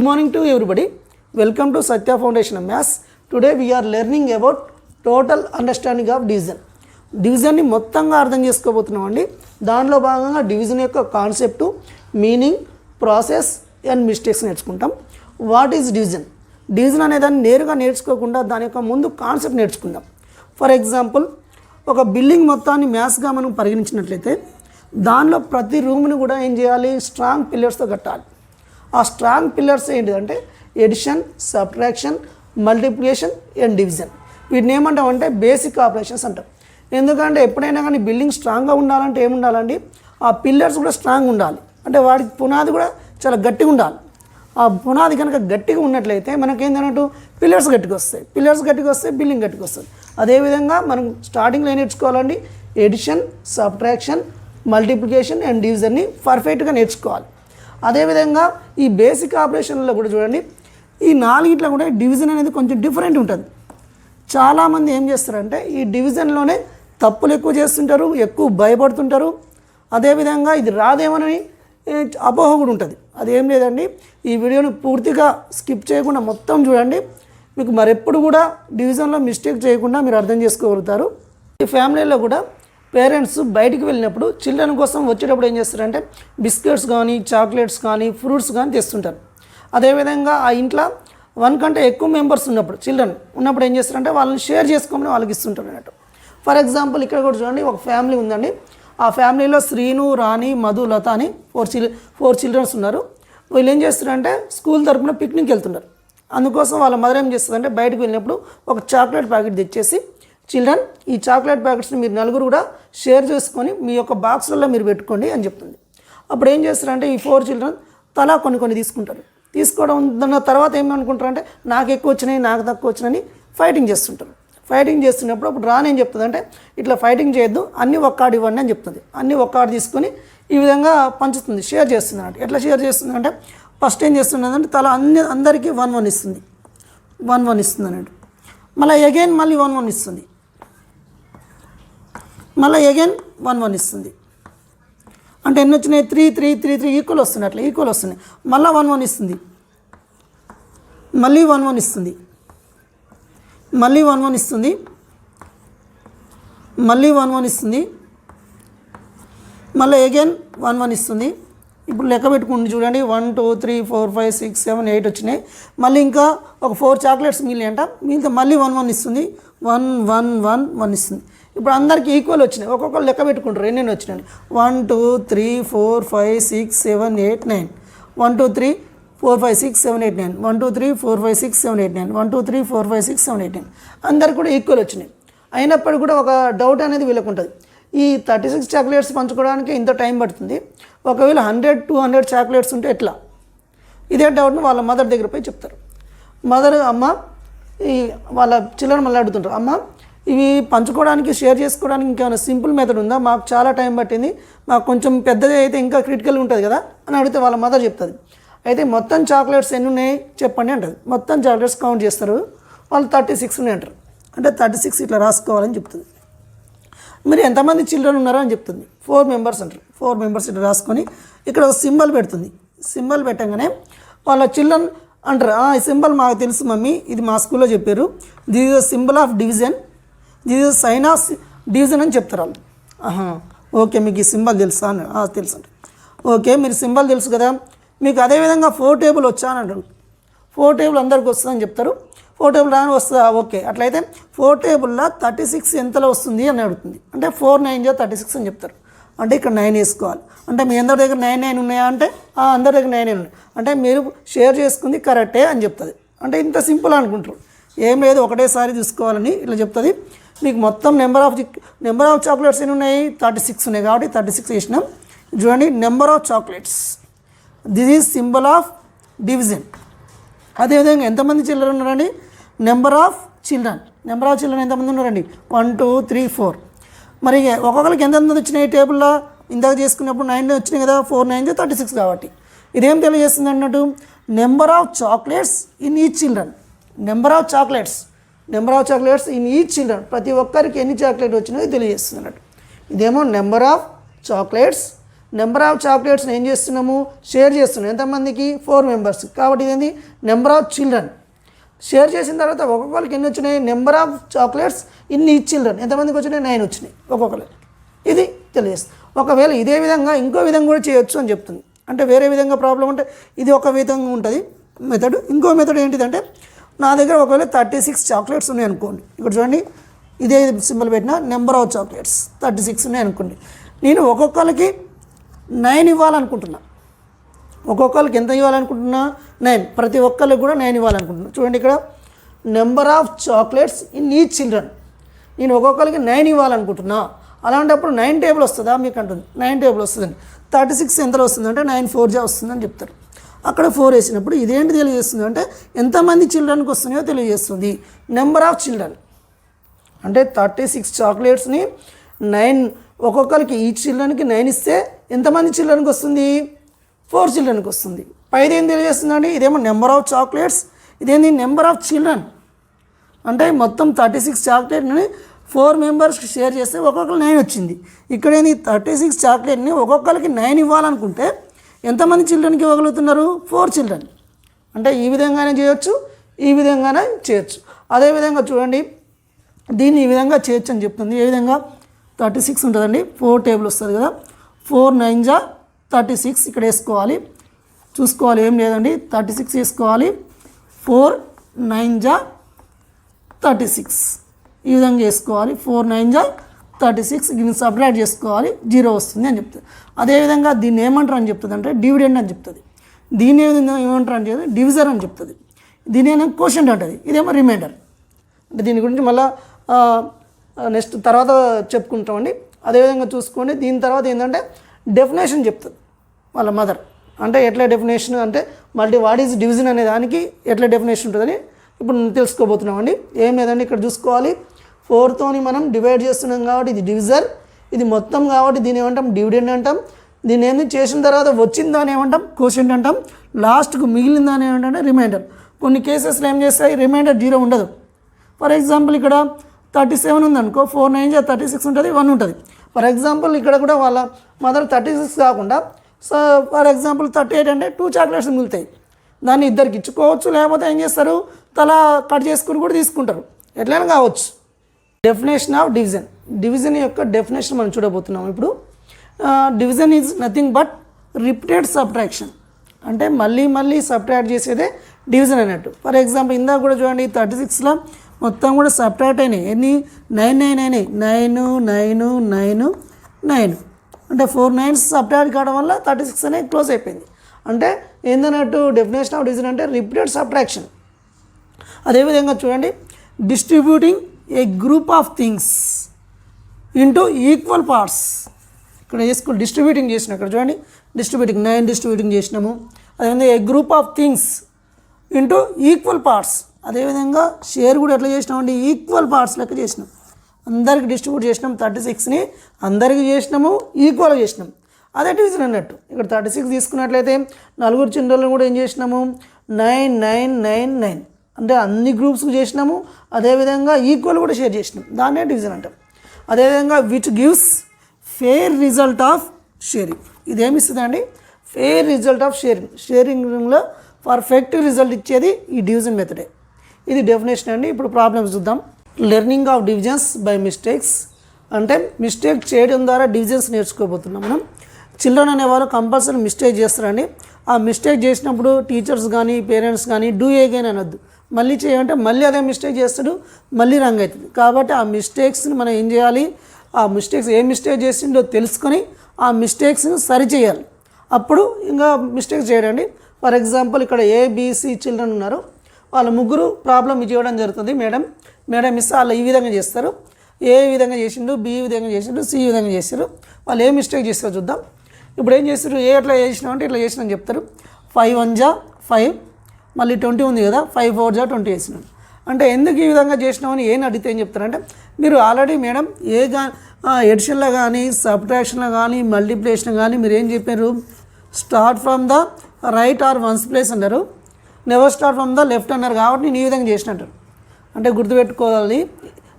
morning to everybody. Welcome to Satya Foundation of Maths. Today we are learning about total understanding of division. డివిజన్ని మొత్తంగా అర్థం చేసుకోబోతున్నామండి. దానిలో భాగంగా division యొక్క concept, meaning, process and mistakes నేర్చుకుంటాం. What is division? Division అనే దాన్ని నేరుగా నేర్చుకోకుండా దాని యొక్క ముందు కాన్సెప్ట్ నేర్చుకుందాం. ఫర్ ఎగ్జాంపుల్, ఒక బిల్డింగ్ మొత్తాన్ని మ్యాథ్స్గా మనం పరిగణించినట్లయితే దానిలో ప్రతి రూమ్ని కూడా ఏం చేయాలి? స్ట్రాంగ్ పిల్లర్స్తో కట్టాలి. ఆ స్ట్రాంగ్ పిల్లర్స్ ఏంటిదంటే addition, subtraction, multiplication and division. వీటిని ఏమంటామంటే బేసిక్ ఆపరేషన్స్ అంటాం. ఎందుకంటే ఎప్పుడైనా కానీ బిల్డింగ్ స్ట్రాంగ్గా ఉండాలంటే ఏముండాలండి? ఆ పిల్లర్స్ కూడా స్ట్రాంగ్ ఉండాలి. అంటే వాడికి పునాది కూడా చాలా గట్టిగా ఉండాలి. ఆ పునాది కనుక గట్టిగా ఉన్నట్లయితే మనకేంటన్నట్టు పిల్లర్స్ గట్టిగా వస్తాయి. పిల్లర్స్ గట్టిగా వస్తే బిల్డింగ్ గట్టిగా వస్తుంది. అదేవిధంగా మనం స్టార్టింగ్లో ఏం నేర్చుకోవాలండి? ఎడిషన్, సబ్ట్రాక్షన్, మల్టిప్లికేషన్ అండ్ డివిజన్ని పర్ఫెక్ట్గా నేర్చుకోవాలి. అదేవిధంగా ఈ బేసిక్ ఆపరేషన్లో కూడా చూడండి, ఈ నాలుగిట్లో కూడా డివిజన్ అనేది కొంచెం డిఫరెంట్ ఉంటుంది. చాలామంది ఏం చేస్తారంటే ఈ డివిజన్లోనే తప్పులు ఎక్కువ చేస్తుంటారు, ఎక్కువ భయపడుతుంటారు. అదేవిధంగా ఇది రాదేమోనని అపోహ కూడా ఉంటుంది. అదేం లేదండి, ఈ వీడియోని పూర్తిగా స్కిప్ చేయకుండా మొత్తం చూడండి. మీకు మరెప్పుడు కూడా డివిజన్లో మిస్టేక్ చేయకుండా మీరు అర్థం చేసుకోగలుగుతారు. ఈ ఫ్యామిలీలో కూడా పేరెంట్స్ బయటికి వెళ్ళినప్పుడు చిల్డ్రన్ కోసం వచ్చేటప్పుడు ఏం చేస్తారంటే బిస్కెట్స్ కానీ, చాక్లెట్స్ కానీ, ఫ్రూట్స్ కానీ తెస్తుంటారు. అదేవిధంగా ఆ ఇంట్లో 1 కంటే ఎక్కువ మెంబర్స్ ఉన్నప్పుడు, చిల్డ్రన్ ఉన్నప్పుడు ఏం చేస్తారంటే వాళ్ళని షేర్ చేసుకోమని వాళ్ళకి ఇస్తుంటారు అన్నట్టు. ఫర్ ఎగ్జాంపుల్ ఇక్కడ కూడా చూడండి, ఒక ఫ్యామిలీ ఉందండి. ఆ ఫ్యామిలీలో శ్రీను, రాణి, మధు, లత అని 4 చిల్డ్రన్స్ ఉన్నారు. వీళ్ళు ఏం చేస్తారంటే స్కూల్ తరపున పిక్నిక్ వెళ్తున్నారు. అందుకోసం వాళ్ళ మదర్ ఏం చేస్తుందంటే బయటకు వెళ్ళినప్పుడు ఒక చాక్లెట్ ప్యాకెట్ తెచ్చేసి, చిల్డ్రన్ ఈ చాక్లెట్ ప్యాకెట్స్ని మీరు నలుగురు కూడా షేర్ చేసుకొని మీ యొక్క బాక్స్లలో మీరు పెట్టుకోండి అని చెప్తుంది. అప్పుడు ఏం చేస్తారంటే ఈ 4 చిల్డ్రన్ తలా కొన్ని తీసుకుంటారు. తీసుకోవడం తర్వాత ఏమనుకుంటారంటే నాకు ఎక్కువ వచ్చినాయి, నాకు తక్కువ వచ్చినాయని ఫైటింగ్ చేస్తుంటారు. ఫైటింగ్ చేస్తున్నప్పుడు అప్పుడు రాని ఏం చెప్తుంది అంటే ఇట్లా ఫైటింగ్ చేయొద్దు, అన్నీ ఒక్కాడు ఇవ్వండి అని చెప్తుంది. అన్నీ ఒక్కాడు తీసుకొని ఈ విధంగా పంచుతుంది, షేర్ చేస్తుంది అన్నట్టు. ఎట్లా షేర్ చేస్తుంది అంటే ఫస్ట్ ఏం చేస్తుంది అంటే తల అందరికీ 1 ఇస్తుంది, 1 ఇస్తుంది అన్నట్టు. మళ్ళీ అగైన్ మళ్ళీ 1 ఇస్తుంది, మళ్ళీ అగైన్ 1 ఇస్తుంది. అంటే ఎన్ని వచ్చినాయి? 3 ఈక్వల్ వస్తున్నాయి. అట్లా ఈక్వల్ వస్తున్నాయి. మళ్ళీ 1 ఇస్తుంది, మళ్ళీ 1 ఇస్తుంది, మళ్ళీ 1 ఇస్తుంది, మళ్ళీ 1 ఇస్తుంది, మళ్ళీ అగైన్ 1 ఇస్తుంది. ఇప్పుడు లెక్క పెట్టుకుంటే చూడండి, 1 2 3 4 5 6 7 8 వచ్చినాయి. మళ్ళీ ఇంకా ఒక 4 చాక్లెట్స్ మిగిలినాయి అంట. మిగిలితే మళ్ళీ 1 ఇస్తుంది, 1 1 1 1 ఇస్తుంది. ఇప్పుడు అందరికీ ఈక్వల్ వచ్చినాయి. ఒక్కొక్కరు లెక్క పెట్టుకుంటారు ఎన్ని వచ్చినాయి. 1 2 3 4 5 6 7 8 9 1 2 3 4 5 6 7 8 9 1 2 3 4 5 6 7 8 9 1 2 3 4 5 6 7 8 9 అందరికి కూడా ఈక్వల్ వచ్చినాయి. అయినప్పటికీ కూడా ఒక డౌట్ అనేది వీళ్ళకు ఉంటుంది. ఈ 36 చాక్లెట్స్ పంచుకోవడానికి ఇంత టైం పడుతుంది, ఒకవేళ 100 200 చాక్లెట్స్ ఉంటే ఎట్లా? ఇదే డౌట్ను వాళ్ళ మదర్ దగ్గర పోయి చెప్తారు. మదర్, అమ్మ, ఈ వాళ్ళ చిల్డ్రన్ మళ్ళీ అడుగుతుంటారు, అమ్మ ఇవి పంచుకోవడానికి, షేర్ చేసుకోవడానికి ఇంకేమైనా సింపుల్ మెథడ్ ఉందా? మాకు చాలా టైం పట్టింది, మాకు కొంచెం పెద్దది అయితే ఇంకా క్రిటికల్ ఉంటుంది కదా అని అడిగితే వాళ్ళ మదర్ చెప్తుంది. అయితే మొత్తం చాక్లెట్స్ ఎన్ని ఉన్నాయి చెప్పండి అంటుంది. మొత్తం చాక్లెట్స్ కౌంట్ చేస్తారు. వాళ్ళు 36 ఉన్నాయి అంటారు. అంటే 36 ఇట్లా రాసుకోవాలని చెప్తుంది. మీరు ఎంతమంది చిల్డ్రన్ ఉన్నారో అని చెప్తుంది. 4 మెంబర్స్ అంటారు. 4 మెంబర్స్ ఇట్లా రాసుకొని ఇక్కడ ఒక సింబల్ పెడుతుంది. సింబల్ పెట్టగానే వాళ్ళ చిల్డ్రన్ అంటారు, ఈ సింబల్ మాకు తెలుసు మమ్మీ, ఇది మా స్కూల్లో చెప్పారు, this is the symbol of division, this is sign of division అని చెప్తారు వాళ్ళు. ఓకే, మీకు ఈ సింబల్ తెలుసా అని. తెలుసు అంటే ఓకే, మీరు సింబల్ తెలుసు కదా, మీకు అదేవిధంగా 4 టేబుల్ వచ్చా అని అంటారు. 4 టేబుల్ అందరికి వస్తుందని చెప్తారు. 4 టేబుల్ రాని వస్తుందా? ఓకే, అట్లయితే 4 టేబుల్లో 36 ఎంతలో వస్తుంది అని అడుగుతుంది. అంటే 4 9 36 అని చెప్తారు. అంటే ఇక్కడ 9 వేసుకోవాలి. అంటే మీ అందరి దగ్గర 9 9 ఉన్నాయా అంటే అందరి దగ్గర 9 9 ఉన్నాయి. అంటే మీరు షేర్ చేసుకుంది కరెక్టే అని చెప్తుంది. అంటే ఇంత సింపుల్ అనుకుంటారు. ఏం లేదు, ఒకటేసారి తీసుకోవాలని ఇట్లా చెప్తుంది. మీకు మొత్తం నెంబర్ ఆఫ్ చాక్లెట్స్ ఎన్ని ఉన్నాయి? 36 ఉన్నాయి. కాబట్టి 36 వేసినాం. చూడండి, number of chocolates, this is symbol of division. అదేవిధంగా ఎంతమంది చిల్డ్రన్ ఉన్నారండి? నెంబర్ ఆఫ్ చిల్డ్రన్ ఎంతమంది ఉన్నారండి? 1 2 3 4. మరి ఒక్కొక్కరికి ఎంతమంది వచ్చినాయి టేబుల్లో? ఇందాక చేసుకున్నప్పుడు 9 వచ్చినాయి కదా, 4 9 36 కాబట్టి ఇదేం తెలియజేస్తుంది అన్నట్టు? Number of chocolates in each children. Number of chocolates in each children, ప్రతి ఒక్కరికి ఎన్ని చాక్లెట్ వచ్చినాయో తెలియజేస్తుంది అన్నట్టు. ఇదేమో number of chocolates, number of చాక్లెట్స్ని ఏం చేస్తున్నాము, షేర్ చేస్తున్నాం. ఎంతమందికి? 4 మెంబర్స్. కాబట్టి ఇదేంటి? Number of children. షేర్ చేసిన తర్వాత ఒక్కొక్కరికి ఎన్ని వచ్చినాయి? Number of chocolates in each children. ఎంతమందికి వచ్చినాయి? 9 వచ్చినాయి ఒక్కొక్కరికి. ఇది తెలియజేస్తుంది. ఒకవేళ ఇదే విధంగా ఇంకో విధంగా కూడా చేయొచ్చు అని చెప్తుంది. అంటే వేరే విధంగా ప్రాబ్లం అంటే ఇది ఒక విధంగా ఉంటుంది మెథడ్. ఇంకో మెథడ్ ఏంటిదంటే, నా దగ్గర ఒకవేళ 36 చాక్లెట్స్ ఉన్నాయి అనుకోండి. ఇక్కడ చూడండి, ఇదే సింబల్ పెట్టిన నెంబర్ ఆఫ్ చాక్లెట్స్ 36 ఉన్నాయి అనుకోండి. నేను ఒక్కొక్కరికి 9 ఇవ్వాలనుకుంటున్నా. ఒక్కొక్కరికి ఎంత ఇవ్వాలనుకుంటున్నా? 9. ప్రతి ఒక్కరికి కూడా 9 ఇవ్వాలనుకుంటున్నా. చూడండి ఇక్కడ number of chocolates in each children. నేను ఒక్కొక్కరికి 9 ఇవ్వాలనుకుంటున్నా. అలాంటప్పుడు 9 టేబుల్ వస్తుందా మీకు అంటుంది. 9 టేబుల్ వస్తుందండి. 36 ఎంతలో వస్తుందంటే 9 4 జా వస్తుందని చెప్తారు. అక్కడ 4 వేసినప్పుడు ఇదేంటి తెలియజేస్తుంది అంటే ఎంతమంది చిల్డ్రన్కి వస్తున్నాయో తెలియజేస్తుంది. నెంబర్ ఆఫ్ చిల్డ్రన్ అంటే 36 చాక్లెట్స్ని 9 ఒక్కొక్కరికి ఈ చిల్డ్రన్కి 9 ఇస్తే ఎంతమంది చిల్డ్రన్కి వస్తుంది? 4 చిల్డ్రన్కి వస్తుంది. పైది ఏం తెలియజేస్తుందండి? ఇదేమో నెంబర్ ఆఫ్ చాక్లెట్స్, ఇదేంటి? Number of children. అంటే మొత్తం 36 చాక్లెట్ని 4 మెంబర్స్కి షేర్ చేస్తే ఒక్కొక్కరు 9 వచ్చింది. ఇక్కడ ఏంది? 36 చాక్లెట్ని ఒక్కొక్కరికి 9 ఇవ్వాలనుకుంటే ఎంతమంది చిల్డ్రన్కి ఇవ్వగలుగుతున్నారు? 4 చిల్డ్రన్. అంటే ఈ విధంగానే చేయొచ్చు, ఈ విధంగానే చేయొచ్చు. అదేవిధంగా చూడండి, దీన్ని ఈ విధంగా చేయొచ్చు అని చెప్తుంది. ఏ విధంగా? 36 ఉంటుందండి, 4 టేబుల్ వస్తుంది కదా, 4 9 జా 36 ఇక్కడ వేసుకోవాలి. చూసుకోవాలి, ఏం లేదండి, 36 వేసుకోవాలి. 4 9 జా 36 ఈ విధంగా వేసుకోవాలి. 4 9 జా 36 దీన్ని సపరేట్ చేసుకోవాలి, 0 వస్తుంది అని చెప్తుంది. అదేవిధంగా దీన్ని ఏమంటారు అని చెప్తుంది అంటే డివిడెండ్ అని చెప్తుంది. దీన్ని ఏ విధంగా ఏమంటారు అని చెప్తుంది? డివిజర్ అని చెప్తుంది. దీని ఏమో కోషెంట్ అంటుంది, ఇదేమో రిమైండర్. అంటే దీని గురించి మళ్ళీ నెక్స్ట్ తర్వాత చెప్పుకుంటామండి. అదేవిధంగా చూసుకోండి. దీని తర్వాత ఏంటంటే డెఫినేషన్ చెప్తుంది వాళ్ళ మదర్. అంటే ఎట్లా డెఫినేషన్ అంటే వాట్ ఈజ్ డివిజన్ అనే దానికి ఎట్లా డెఫినేషన్ ఉంటుందని ఇప్పుడు తెలుసుకోబోతున్నామండి. ఏం లేదండి, ఇక్కడ చూసుకోవాలి. 4తోని మనం డివైడ్ చేస్తున్నాం కాబట్టి ఇది డివిజర్, ఇది మొత్తం కాబట్టి దీని ఏమంటాం? డివిడెండ్ అంటాం. దీన్ని ఏమి చేసిన తర్వాత వచ్చిందని ఏమంటాం? కోషెంట్ అంటాం. లాస్ట్కు మిగిలిందని ఏమంటే రిమైండర్. కొన్ని కేసెస్లో ఏం చేస్తాయి? రిమైండర్ 0 ఉండదు. ఫర్ ఎగ్జాంపుల్ ఇక్కడ 37 ఉందనుకో, 4 9 జా 36 ఉంటుంది, 1 ఉంటుంది. ఫర్ ఎగ్జాంపుల్ ఇక్కడ కూడా వాళ్ళ మదర్ 36 కాకుండా ఫర్ ఎగ్జాంపుల్ 38 అంటే 2 చాక్లెట్స్ మిగులుతాయి. దాన్ని ఇద్దరికి ఇచ్చుకోవచ్చు, లేకపోతే ఏం చేస్తారు? తలా కట్ చేసుకుని కూడా తీసుకుంటారు, ఎట్లయినా కావచ్చు. Definition of division. డివిజన్ యొక్క డెఫినేషన్ మనం చూడబోతున్నాం ఇప్పుడు. Division is nothing but repeated subtraction. అంటే మళ్ళీ సబ్ట్రాక్ట్ చేసేదే డివిజన్ అన్నట్టు. ఫర్ ఎగ్జాంపుల్ ఇందాక కూడా చూడండి, 36లో మొత్తం కూడా సబ్ట్రాక్ట్ అయినాయి. ఎన్ని? 9 9 అయినాయి. 9 9 9 9 అంటే 4 9 సబ్ట్రాక్ట్ కావడం వల్ల 36 అనేది క్లోజ్ అయిపోయింది. అంటే ఏందన్నట్టు డెఫినేషన్ ఆఫ్ డివిజన్ అంటే రిపీటెడ్ సబ్ట్రాక్షన్. అదేవిధంగా చూడండి, distributing A group of things into equal parts. ఇక్కడ వేసుకుని డిస్ట్రిబ్యూటింగ్ చేసినాం. ఇక్కడ చూడండి, డిస్ట్రిబ్యూటింగ్ 9 డిస్ట్రిబ్యూటింగ్ చేసినాము. అదేవిధంగా a group of things into equal parts. అదేవిధంగా షేర్ కూడా ఎట్లా చేసినామండి? ఈక్వల్ పార్ట్స్ లెక్క చేసినాం. అందరికి డిస్ట్రిబ్యూట్ చేసినాం. 36ని అందరికి చేసినాము, ఈక్వల్గా చేసినాం. అదే డివిజన్ అన్నట్టు. ఇక్కడ 36 తీసుకున్నట్లయితే 4 చిల్డ్రన్లు కూడా ఏం చేసినాము? 9 9 9 9 అంటే అన్ని గ్రూప్స్కి చేసినాము. అదేవిధంగా ఈక్వల్ కూడా షేర్ చేసినాం, దాన్నే డివిజన్ అంటాం. అదేవిధంగా which gives fair result of sharing. ఇదేమిస్తుందండి? Fair result of sharing. షేరింగ్లో పర్ఫెక్ట్ రిజల్ట్ ఇచ్చేది ఈ డివిజన్ మెథడే. ఇది డెఫినేషన్ అండి. ఇప్పుడు ప్రాబ్లమ్స్ చూద్దాం. Learning of divisions by mistakes అంటే మిస్టేక్ చేయడం ద్వారా డివిజన్స్ నేర్చుకోబోతున్నాం మనం. చిల్డ్రన్ అనేవారు కంపల్సరీ మిస్టేక్ చేస్తారండి. ఆ మిస్టేక్ చేసినప్పుడు టీచర్స్ కానీ పేరెంట్స్ కానీ డూ ఏగైన్ అనొద్దు. మళ్ళీ చేయాలంటే మళ్ళీ అదే మిస్టేక్ చేస్తాడు, మళ్ళీ రాంగ్ అవుతుంది. కాబట్టి ఆ మిస్టేక్స్ని మనం ఏం చేయాలి? ఆ మిస్టేక్స్ ఏ మిస్టేక్ చేసిండో తెలుసుకొని ఆ మిస్టేక్స్ని సరి చేయాలి. అప్పుడు ఇంకా మిస్టేక్స్ చేయడండి. ఫర్ ఎగ్జాంపుల్ ఇక్కడ ఏబిసి చిల్డ్రన్ ఉన్నారు. వాళ్ళ ముగ్గురు ప్రాబ్లం ఇవ్వడం జరుగుతుంది. మేడం ఇస్తే వాళ్ళు ఈ విధంగా చేస్తారు. ఏ విధంగా చేసిండు, బి విధంగా చేసిండు, సి విధంగా చేస్తారు. వాళ్ళు ఏ మిస్టేక్ చేస్తారో చూద్దాం. ఇప్పుడు ఏం చేస్తారు? ఏ ఎట్లా చేసినాం అంటే ఇట్లా చేసినా చెప్తారు. 5 1 జా 5, మళ్ళీ 20 ఉంది కదా, 5 4 జా 20 వేసినాం. అంటే ఎందుకు ఈ విధంగా చేసినామని ఏం అడిగితే ఏం చెప్తారంటే, మీరు ఆల్రెడీ మేడం ఎడిషన్లో కానీ సబ్ట్రాక్షన్లో కానీ మల్టిప్లికేషన్ కానీ మీరు ఏం చెప్పారు? Start from the right or ones place అన్నారు, never start from the left అన్నారు. కాబట్టి నేను ఈ విధంగా చేసినట్టు అంటే గుర్తుపెట్టుకోవాలి.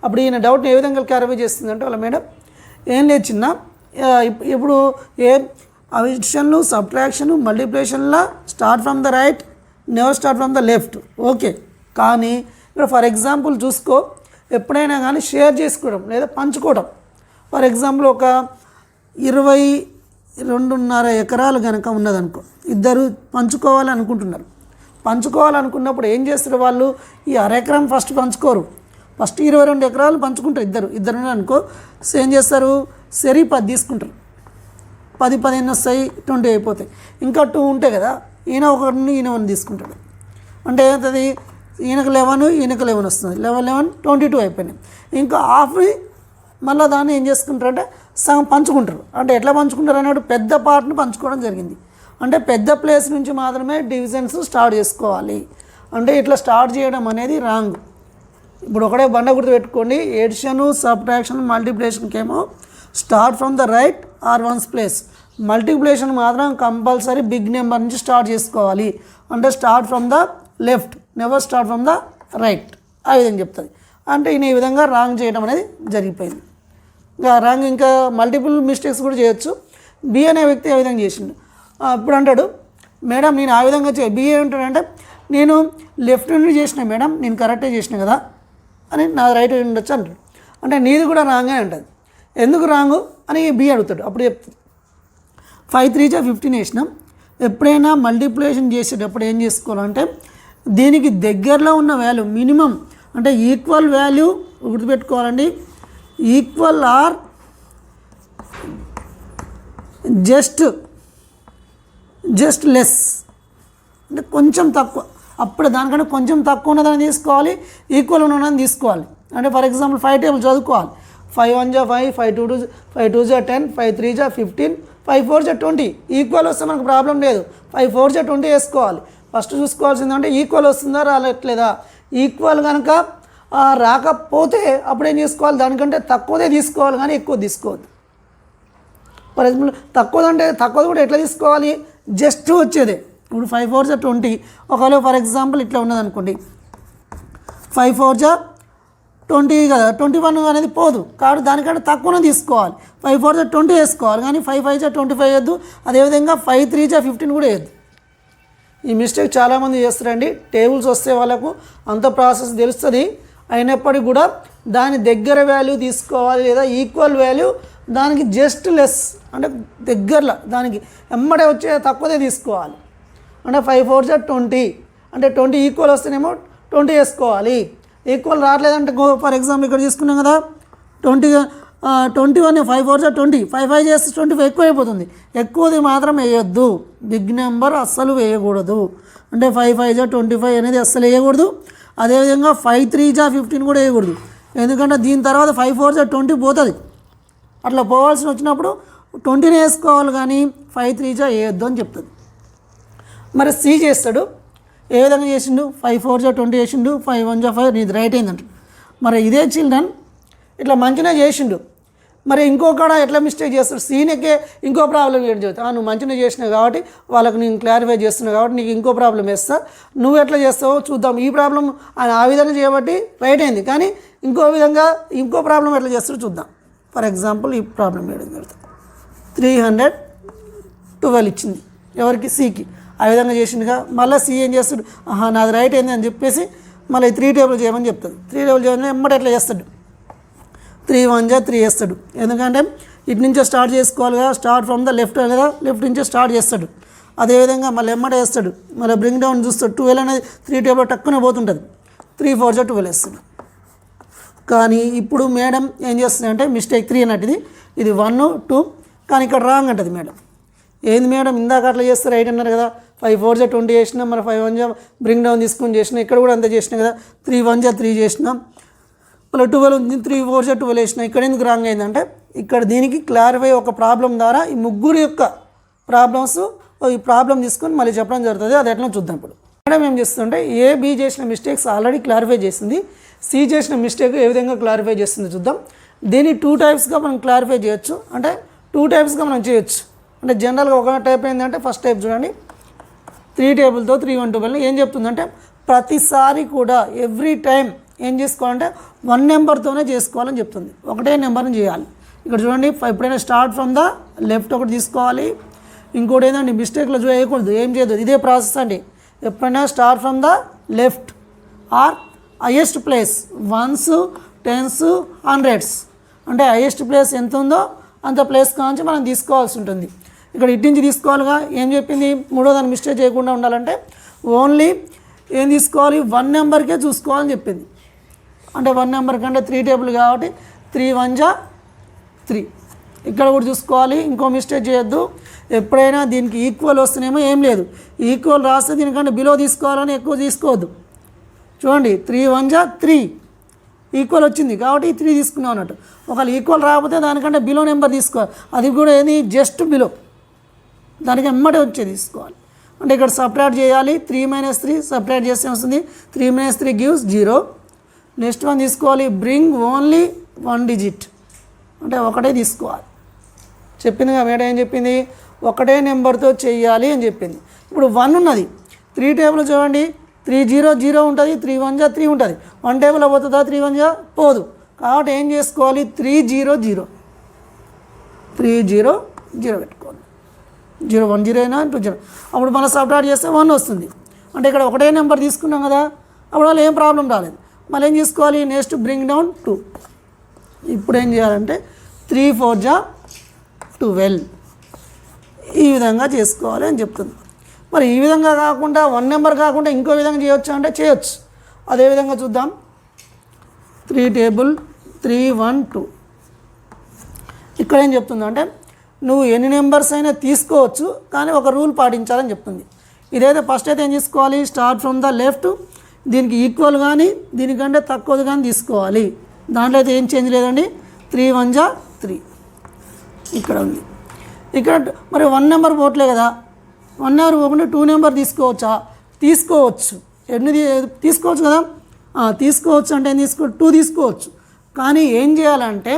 అప్పుడు ఈయన డౌట్ని ఏ విధంగా క్లారిఫై చేస్తుందంటే వాళ్ళ మేడం, ఏం లేదు చిన్న, ఇప్పుడు అడిషన్లు సబ్ట్రాక్షన్ మల్టిప్లికేషన్లో start from the right, never start from the left. Okay, కానీ ఇక్కడ ఫర్ ఎగ్జాంపుల్ చూసుకో, ఎప్పుడైనా కానీ షేర్ చేసుకోవడం లేదా పంచుకోవడం. ఫర్ ఎగ్జాంపుల్ ఒక 22.5 ఎకరాలు కనుక ఉన్నదనుకో, ఇద్దరు పంచుకోవాలనుకుంటున్నారు. పంచుకోవాలనుకున్నప్పుడు ఏం చేస్తారు వాళ్ళు, ఈ అరెకరం ఫస్ట్ పంచుకోరు, ఫస్ట్ 22 ఎకరాలు పంచుకుంటారు. ఇద్దరు అనుకో, ఏం చేస్తారు, సరి 10 తీసుకుంటారు. 10 వస్తాయి, 20 అయిపోతాయి. ఇంకా 2 ఉంటాయి కదా, ఈయన 1 తీసుకుంటాడు. అంటే ఏంటది, ఈయనకు 11 ఈయనకు 11 వస్తుంది. 11 22 అయిపోయినాయి. ఇంకా హాఫ్ని మళ్ళీ దాన్ని ఏం చేసుకుంటారంటే సగం పంచుకుంటారు. అంటే ఎట్లా పంచుకుంటారు అన్నట్టు పెద్ద పార్ట్ని పంచుకోవడం జరిగింది. అంటే పెద్ద ప్లేస్ నుంచి మాత్రమే డివిజన్స్ స్టార్ట్ చేసుకోవాలి. అంటే ఇట్లా స్టార్ట్ చేయడం అనేది రాంగ్. ఇప్పుడు ఒకటే బండ గుర్తు పెట్టుకోండి, ఎడిషన్ సబ్ట్రాక్షన్ మల్టిప్లికేషన్కి ఏమో start from the right or ones place. Multiplication మాత్రం కంపల్సరీ బిగ్ నెంబర్ నుంచి స్టార్ట్ చేసుకోవాలి. అంటే start from the left, never start from the right, ఆ విధంగా చెప్తుంది. అంటే ఈయన ఈ విధంగా రాంగ్ చేయడం అనేది జరిగిపోయింది. ఇంకా రాంగ్, ఇంకా మల్టిపుల్ మిస్టేక్స్ కూడా చేయొచ్చు. బి అనే వ్యక్తి ఆ విధంగా చేసిండు. ఇప్పుడు అంటాడు, మేడం నేను ఆ విధంగా బి ఏమంటాడంటే, నేను లెఫ్ట్ నుండి చేసిన మేడం, నేను కరెక్టే చేసిన కదా అని, నా రైట్ ఉండొచ్చు అంటాడు. అంటే నీది కూడా రాంగే అంటుంది. ఎందుకు రాంగు అని బి అడుగుతాడు. అప్పుడు చెప్తాడు, 5 3 15 వేసినాం. ఎప్పుడైనా మల్టిప్లికేషన్ చేసేటప్పుడు ఏం చేసుకోవాలంటే, దీనికి దగ్గరలో ఉన్న వాల్యూ మినిమం, అంటే ఈక్వల్ వాల్యూ గుర్తుపెట్టుకోవాలండి, ఈక్వల్ ఆర్ జస్ట్ లెస్, అంటే కొంచెం తక్కువ. అప్పుడు దానికంటే కొంచెం తక్కువ ఉన్నదాన్ని తీసుకోవాలి, ఈక్వల్ ఉన్నదాన్ని తీసుకోవాలి. అంటే ఫర్ ఎగ్జాంపుల్ 5 టేబుల్ చదువుకోవాలి. 5 1 5, 5 2 10, 5 3 15, 5 4 20. ఈక్వల్ వస్తే మనకు ప్రాబ్లం లేదు. 5 4 20 వేసుకోవాలి. ఫస్ట్ చూసుకోవాల్సిందంటే ఈక్వల్ వస్తుందా రావట్లేదా. ఈక్వల్ కనుక రాకపోతే అప్పుడు ఏం చేసుకోవాలి, దానికంటే తక్కువదే తీసుకోవాలి కానీ ఎక్కువ తీసుకోవద్దు. ఫర్ ఎగ్జాంపుల్ తక్కువది కూడా ఎట్లా తీసుకోవాలి, జస్ట్ వచ్చేదే. ఇప్పుడు 5 4 20. ఒకవేళ ఫర్ ఎగ్జాంపుల్ ఇట్లా ఉన్నదనుకోండి, 5 4 20 కదా, 21 అనేది పోదు కాబట్టి దానికంటే తక్కువనే తీసుకోవాలి. 5 4 20 వేసుకోవాలి కానీ 5 5 25 వేయద్దు. అదేవిధంగా 5 3 15 కూడా వేయద్దు. ఈ మిస్టేక్ చాలామంది చేస్తారండి. టేబుల్స్ వస్తే వాళ్ళకు అంత ప్రాసెస్ తెలుస్తుంది, అయినప్పటికీ కూడా దాని దగ్గర వాల్యూ తీసుకోవాలి లేదా ఈక్వల్ వాల్యూ దానికి జస్ట్ లెస్, అంటే దగ్గరలో దానికి ఎమ్మడే వచ్చే తక్కువదే తీసుకోవాలి. అంటే 5 4 20, అంటే 20 ఈక్వల్ వస్తేనేమో 20 వేసుకోవాలి. ఈక్వల్ రావట్లేదంటే ఫర్ ఎగ్జాంపుల్ ఇక్కడ తీసుకున్నాం కదా, 21 5 4 20, 5 5 చేస్తే 25 ఎక్కువ అయిపోతుంది. ఎక్కువది మాత్రం వేయొద్దు, బిగ్ నెంబర్ అస్సలు వేయకూడదు. అంటే 5 5 25 అనేది అస్సలు వేయకూడదు. అదేవిధంగా 5 3 15 కూడా వేయకూడదు, ఎందుకంటే దీని తర్వాత 5 4 20 పోతుంది. అట్లా పోవాల్సి వచ్చినప్పుడు 20ని వేసుకోవాలి కానీ 5 3 వేయొద్దు అని చెప్తుంది. మరి సి చేస్తాడు, ఏ విధంగా చేసిండు, 5 4 20 చేసిండు, 5 1 5, నీది రైట్ అయిందంట. మరి ఇదే చిల్డ్రన్ ఇట్లా మంచిగా చేసిండు, మరి ఇంకొకడ ఎట్లా మిస్టేక్ చేస్తాడు, సీనికే ఇంకో ప్రాబ్లం ఏంటి చెబుతా, నువ్వు మంచిగా చేసినావు కాబట్టి వాళ్ళకు నేను క్లారిఫై చేస్తున్నావు కాబట్టి నీకు ఇంకో ప్రాబ్లం వేస్తా, నువ్వు ఎట్లా చేస్తావో చూద్దాం. ఈ ప్రాబ్లం ఆయన ఆ విధంగా చేయబట్టి రైట్ అయింది, కానీ ఇంకో విధంగా ఇంకో ప్రాబ్లం ఎట్లా చేస్తాడో చూద్దాం. ఫర్ ఎగ్జాంపుల్ ఈ ప్రాబ్లం వేయడం జరుగుతుంది. 312 ఇచ్చింది ఎవరికి, సికి. ఆ విధంగా చేసిందిగా. మళ్ళీ సి ఏం చేస్తాడు, నాది రైట్ అయింది అని చెప్పేసి మళ్ళీ 3 టేబుల్ చేయమని చెప్తాడు. 3 టేబుల్ చేయమని ఎమ్మటి ఎట్లా చేస్తాడు, 3 1 3 వేస్తాడు. ఎందుకంటే ఇటు నుంచే స్టార్ట్ చేసుకోవాలి కదా, స్టార్ట్ ఫ్రమ్ ద లెఫ్ట్ కదా, లెఫ్ట్ నుంచే స్టార్ట్ చేస్తాడు. అదేవిధంగా మళ్ళీ ఎమ్మటే వేస్తాడు, మళ్ళీ బ్రింగ్ డౌన్ చూస్తాడు. 12 అనేది 3 టేబుల్ టక్కునే పోతుంటుంది. 3 4 12 వేస్తాడు. కానీ ఇప్పుడు మేడం ఏం చేస్తుందంటే మిస్టేక్ 3 అన్నట్టుది, ఇది 1 2, కానీ ఇక్కడ రాంగ్ అంటది మేడం. ఏంది మేడం ఇందాక అట్లా చేస్తే రైట్ అన్నారు కదా, 5 4 20 చేసినా, మరి 5 1 బ్రింగ్ డౌన్ తీసుకొని చేసినా, ఇక్కడ కూడా అంతే చేసినా కదా, 3 1 3 చేసినాం, మళ్ళీ 12 ఉంది, 3 4 12 వేసినా. ఇక్కడ ఎందుకు రాంగ్ అయిందంటే ఇక్కడ దీనికి క్లారిఫై ఒక ప్రాబ్లం ద్వారా ఈ ముగ్గురు యొక్క ప్రాబ్లమ్స్ ఈ ప్రాబ్లం తీసుకొని మళ్ళీ చెప్పడం జరుగుతుంది. అది ఎట్లా చూద్దాం. ఇప్పుడు మేడం ఏం చేస్తుందంటే ఏ బి చేసిన మిస్టేక్స్ ఆల్రెడీ క్లారిఫై చేసింది, సి చేసిన మిస్టేక్ ఏ విధంగా క్లారిఫై చేస్తుందో చూద్దాం. దీన్ని 2 టైప్స్గా మనం క్లారిఫై చేయొచ్చు, అంటే 2 టైప్స్గా మనం చేయొచ్చు. అంటే జనరల్గా ఒక టైప్ ఏంటంటే ఫస్ట్ టైప్ చూడండి, 3 టేబుల్తో 3 1 12 ఏం చెప్తుందంటే ప్రతిసారి కూడా ఎవ్రీ టైం ఏం చేసుకోవాలంటే 1 నెంబర్తోనే చేసుకోవాలని చెప్తుంది, ఒకటే నెంబర్ని చేయాలి. ఇక్కడ చూడండి, ఎప్పుడైనా స్టార్ట్ ఫ్రమ్ ద లెఫ్ట్ ఒకటి తీసుకోవాలి, ఇంకోటి ఏంటంటే మిస్టేక్లో చేయకూడదు, ఏం చేయదు, ఇదే ప్రాసెస్ అండి. ఎప్పుడైనా start from the left or highest place, ones, tens, hundreds, అంటే హైయెస్ట్ ప్లేస్ ఎంత ఉందో అంత ప్లేస్ కాంచి మనం తీసుకోవాల్సి ఉంటుంది. ఇక్కడ ఇటు నుంచి తీసుకోవాలిగా, ఏం చెప్పింది, మూడో దాన్ని మిస్టేక్ చేయకుండా ఉండాలంటే ఓన్లీ ఏం తీసుకోవాలి, 1 నెంబర్కే చూసుకోవాలని చెప్పింది. అంటే 1 నెంబర్ కంటే 3 టేబుల్ కాబట్టి 3 1 జా 3 ఇక్కడ కూడా చూసుకోవాలి. ఇంకో మిస్టేక్ చేయొద్దు, ఎప్పుడైనా దీనికి ఈక్వల్ వస్తేనేమో ఏం లేదు, ఈక్వల్ రాస్తే దీనికంటే బిలో తీసుకోవాలని ఎక్కువ తీసుకోవద్దు. చూడండి 3 1 జా 3 ఈక్వల్ వచ్చింది కాబట్టి 3 తీసుకున్నాం అన్నట్టు. ఒకవేళ ఈక్వల్ రాకపోతే దానికంటే బిలో నెంబర్ తీసుకోవాలి, అది కూడా ఏది జస్ట్ బిలో, దానికి ఎమ్మటే వచ్చేది తీసుకోవాలి. అంటే ఇక్కడ సపరేట్ చేయాలి, 3 - 3 సపరేట్ చేస్తే వస్తుంది, 3 - 3 గివ్స్ 0. నెక్స్ట్ వన్ తీసుకోవాలి, బ్రింగ్ ఓన్లీ 1 డిజిట్, అంటే ఒకటే తీసుకోవాలి. చెప్పిందిగా మేడం, ఏం చెప్పింది, ఒకటే నెంబర్తో చేయాలి అని చెప్పింది. ఇప్పుడు 1 ఉన్నది, 3 టేబుల్ చూడండి, 3 0 0 ఉంటుంది, 3 1 జా 3 ఉంటుంది, 1 టేబుల్లో పోతుందా, 3 1 జా పోదు. కాబట్టి ఏం చేసుకోవాలి, 3 0 0 3 0 0 పెట్టుకోవాలి, 0 1 0 అయినా 2 0. అప్పుడు మనం సబ్ట్రాక్ట్ చేస్తే 1 వస్తుంది. అంటే ఇక్కడ ఒకటే నెంబర్ తీసుకున్నాం కదా, అప్పుడు వాళ్ళు ఏం ప్రాబ్లం రాలేదు. మళ్ళీ ఏం చేసుకోవాలి, నెక్స్ట్ బ్రింగ్ డౌన్ 2. ఇప్పుడు ఏం చేయాలంటే 3 4 జా 12 ఈ విధంగా చేసుకోవాలి అని చెప్తుంది. మరి ఈ విధంగా కాకుండా 1 నెంబర్ కాకుండా ఇంకో విధంగా చేయొచ్చు అంటే చేయొచ్చు. అదేవిధంగా చూద్దాం, 3 టేబుల్ 3 1 2. ఇక్కడ ఏం చెప్తుందంటే నువ్వు ఎన్ని నెంబర్స్ అయినా తీసుకోవచ్చు, కానీ ఒక రూల్ పాటించాలని చెప్తుంది. ఇదైతే ఫస్ట్ అయితే ఏం తీసుకోవాలి, స్టార్ట్ ఫ్రమ్ ద లెఫ్ట్, దీనికి ఈక్వల్ కానీ దీనికంటే తక్కువది కానీ తీసుకోవాలి. దాంట్లో అయితే ఏం చేంజ్ లేదండి, 3 1 జా 3 ఇక్కడ ఉంది. ఇక్కడ మరి 1 నెంబర్ పోవట్లే కదా, 1 నెంబర్ పోకుండా 2 నెంబర్ తీసుకోవచ్చా, తీసుకోవచ్చు. ఎన్ని తీసుకోవచ్చు కదా, తీసుకోవచ్చు. అంటే ఏం 2 తీసుకోవచ్చు. కానీ ఏం చేయాలంటే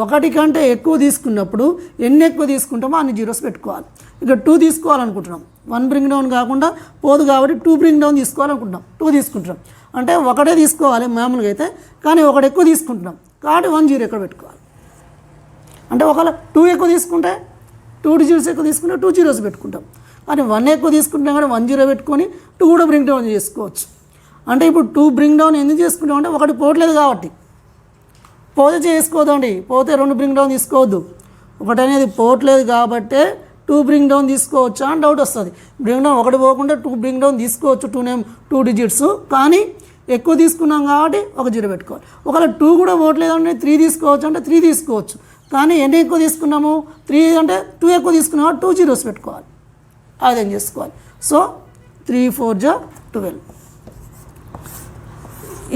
1 కంటే ఎక్కువ తీసుకున్నప్పుడు ఎన్ని ఎక్కువ తీసుకుంటామో అన్ని జీరోస్ పెట్టుకోవాలి. ఇక్కడ 2 తీసుకోవాలనుకుంటున్నాం, 1 బ్రింగ్ డౌన్ కాకుండా పోదు కాబట్టి 2 బ్రింగ్ డౌన్ తీసుకోవాలనుకుంటున్నాం, 2 తీసుకుంటున్నాం. అంటే ఒకటే తీసుకోవాలి మామూలుగా అయితే, కానీ 1 ఎక్కువ తీసుకుంటున్నాం కాబట్టి 1 0 ఎక్కడ పెట్టుకోవాలి. అంటే ఒకవేళ 2 ఎక్కువ తీసుకుంటే 2 డిజిట్స్ ఎక్కువ తీసుకుంటే 2 జీరోస్ పెట్టుకుంటాం. కానీ 1 ఎక్కువ తీసుకుంటాం కానీ 1 0 పెట్టుకొని 2 కూడా బ్రింగ్ డౌన్ చేసుకోవచ్చు. అంటే ఇప్పుడు 2 బ్రింగ్ డౌన్ ఎందుకు చేసుకుంటాం అంటే 1 పోవట్లేదు కాబట్టి, పోతే చేసుకోవద్దండి, పోతే 2 బ్రింగ్ డౌన్ తీసుకోవద్దు. 1 అనేది పోవట్లేదు కాబట్టే 2 బ్రింగ్ డౌన్ తీసుకోవచ్చా అని డౌట్ వస్తుంది. బ్రింగ్ డౌన్ 1 పోకుండా 2 బ్రింగ్ డౌన్ తీసుకోవచ్చు, 2 డిజిట్స్, కానీ ఎక్కువ తీసుకున్నాం కాబట్టి 1 0 పెట్టుకోవాలి. ఒకవేళ 2 కూడా పోవట్లేదంటే 3 తీసుకోవచ్చు అంటే 3 తీసుకోవచ్చు, కానీ ఎన్ని ఎక్కువ తీసుకున్నాము, 3 అంటే 2 ఎక్కువ తీసుకున్నాము, 2 జీరోస్ పెట్టుకోవాలి. అదేం చేసుకోవాలి. సో 3 4 జా 12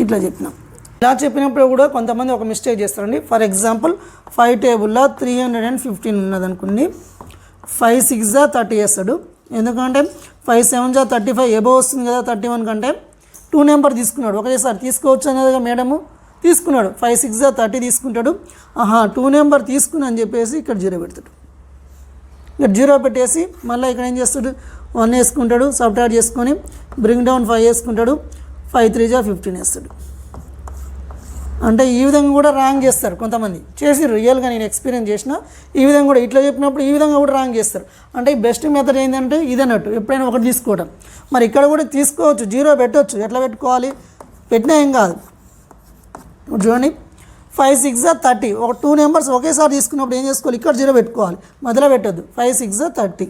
ఇట్లా చెప్పినాం. ఇలా చెప్పినప్పుడు కూడా కొంతమంది ఒక మిస్టేక్ చేస్తారండి. ఫర్ ఎగ్జాంపుల్ 5 టేబుల్లో 315 ఉన్నదనుకోండి, 5 6 జా 30 వేస్తాడు. ఎందుకంటే 5 7 జా 35 ఎబో వస్తుంది కదా 31 కంటే. 2 నెంబర్ తీసుకున్నాడు, ఒకేసారి తీసుకోవచ్చు అనేదిగా మేడము తీసుకున్నాడు. 5 6 జా 30 తీసుకుంటాడు. 2 నెంబర్ తీసుకుని అని చెప్పేసి ఇక్కడ 0 పెడతాడు. ఇక్కడ 0 పెట్టేసి మళ్ళీ ఇక్కడ ఏం చేస్తాడు, 1 వేసుకుంటాడు, సబ్ట్రాక్ట్ చేసుకొని బ్రింగ్ డౌన్ 5 వేసుకుంటాడు, 5 3 జా 15 వేస్తాడు. అంటే ఈ విధంగా కూడా రాంగ్ చేస్తారు కొంతమంది, చేసి రియల్గా నేను ఎక్స్పీరియన్స్ చేసిన. ఈ విధంగా కూడా ఇట్లా చెప్పినప్పుడు ఈ విధంగా కూడా రాంగ్ చేస్తారు. అంటే బెస్ట్ మెథడ్ ఏంటంటే ఇదన్నట్టు, ఎప్పుడైనా 1 తీసుకోవడం. మరి ఇక్కడ కూడా తీసుకోవచ్చు, 0 పెట్టవచ్చు. ఎట్లా పెట్టుకోవాలి, పెట్టినా ఏం కాదు. చూడండి 5 6 జా 30, 2 నెంబర్స్ ఒకేసారి తీసుకున్నప్పుడు ఏం చేసుకోవాలి, ఇక్కడ 0 పెట్టుకోవాలి, మధ్యలో పెట్టద్దు. 5 6 జా 30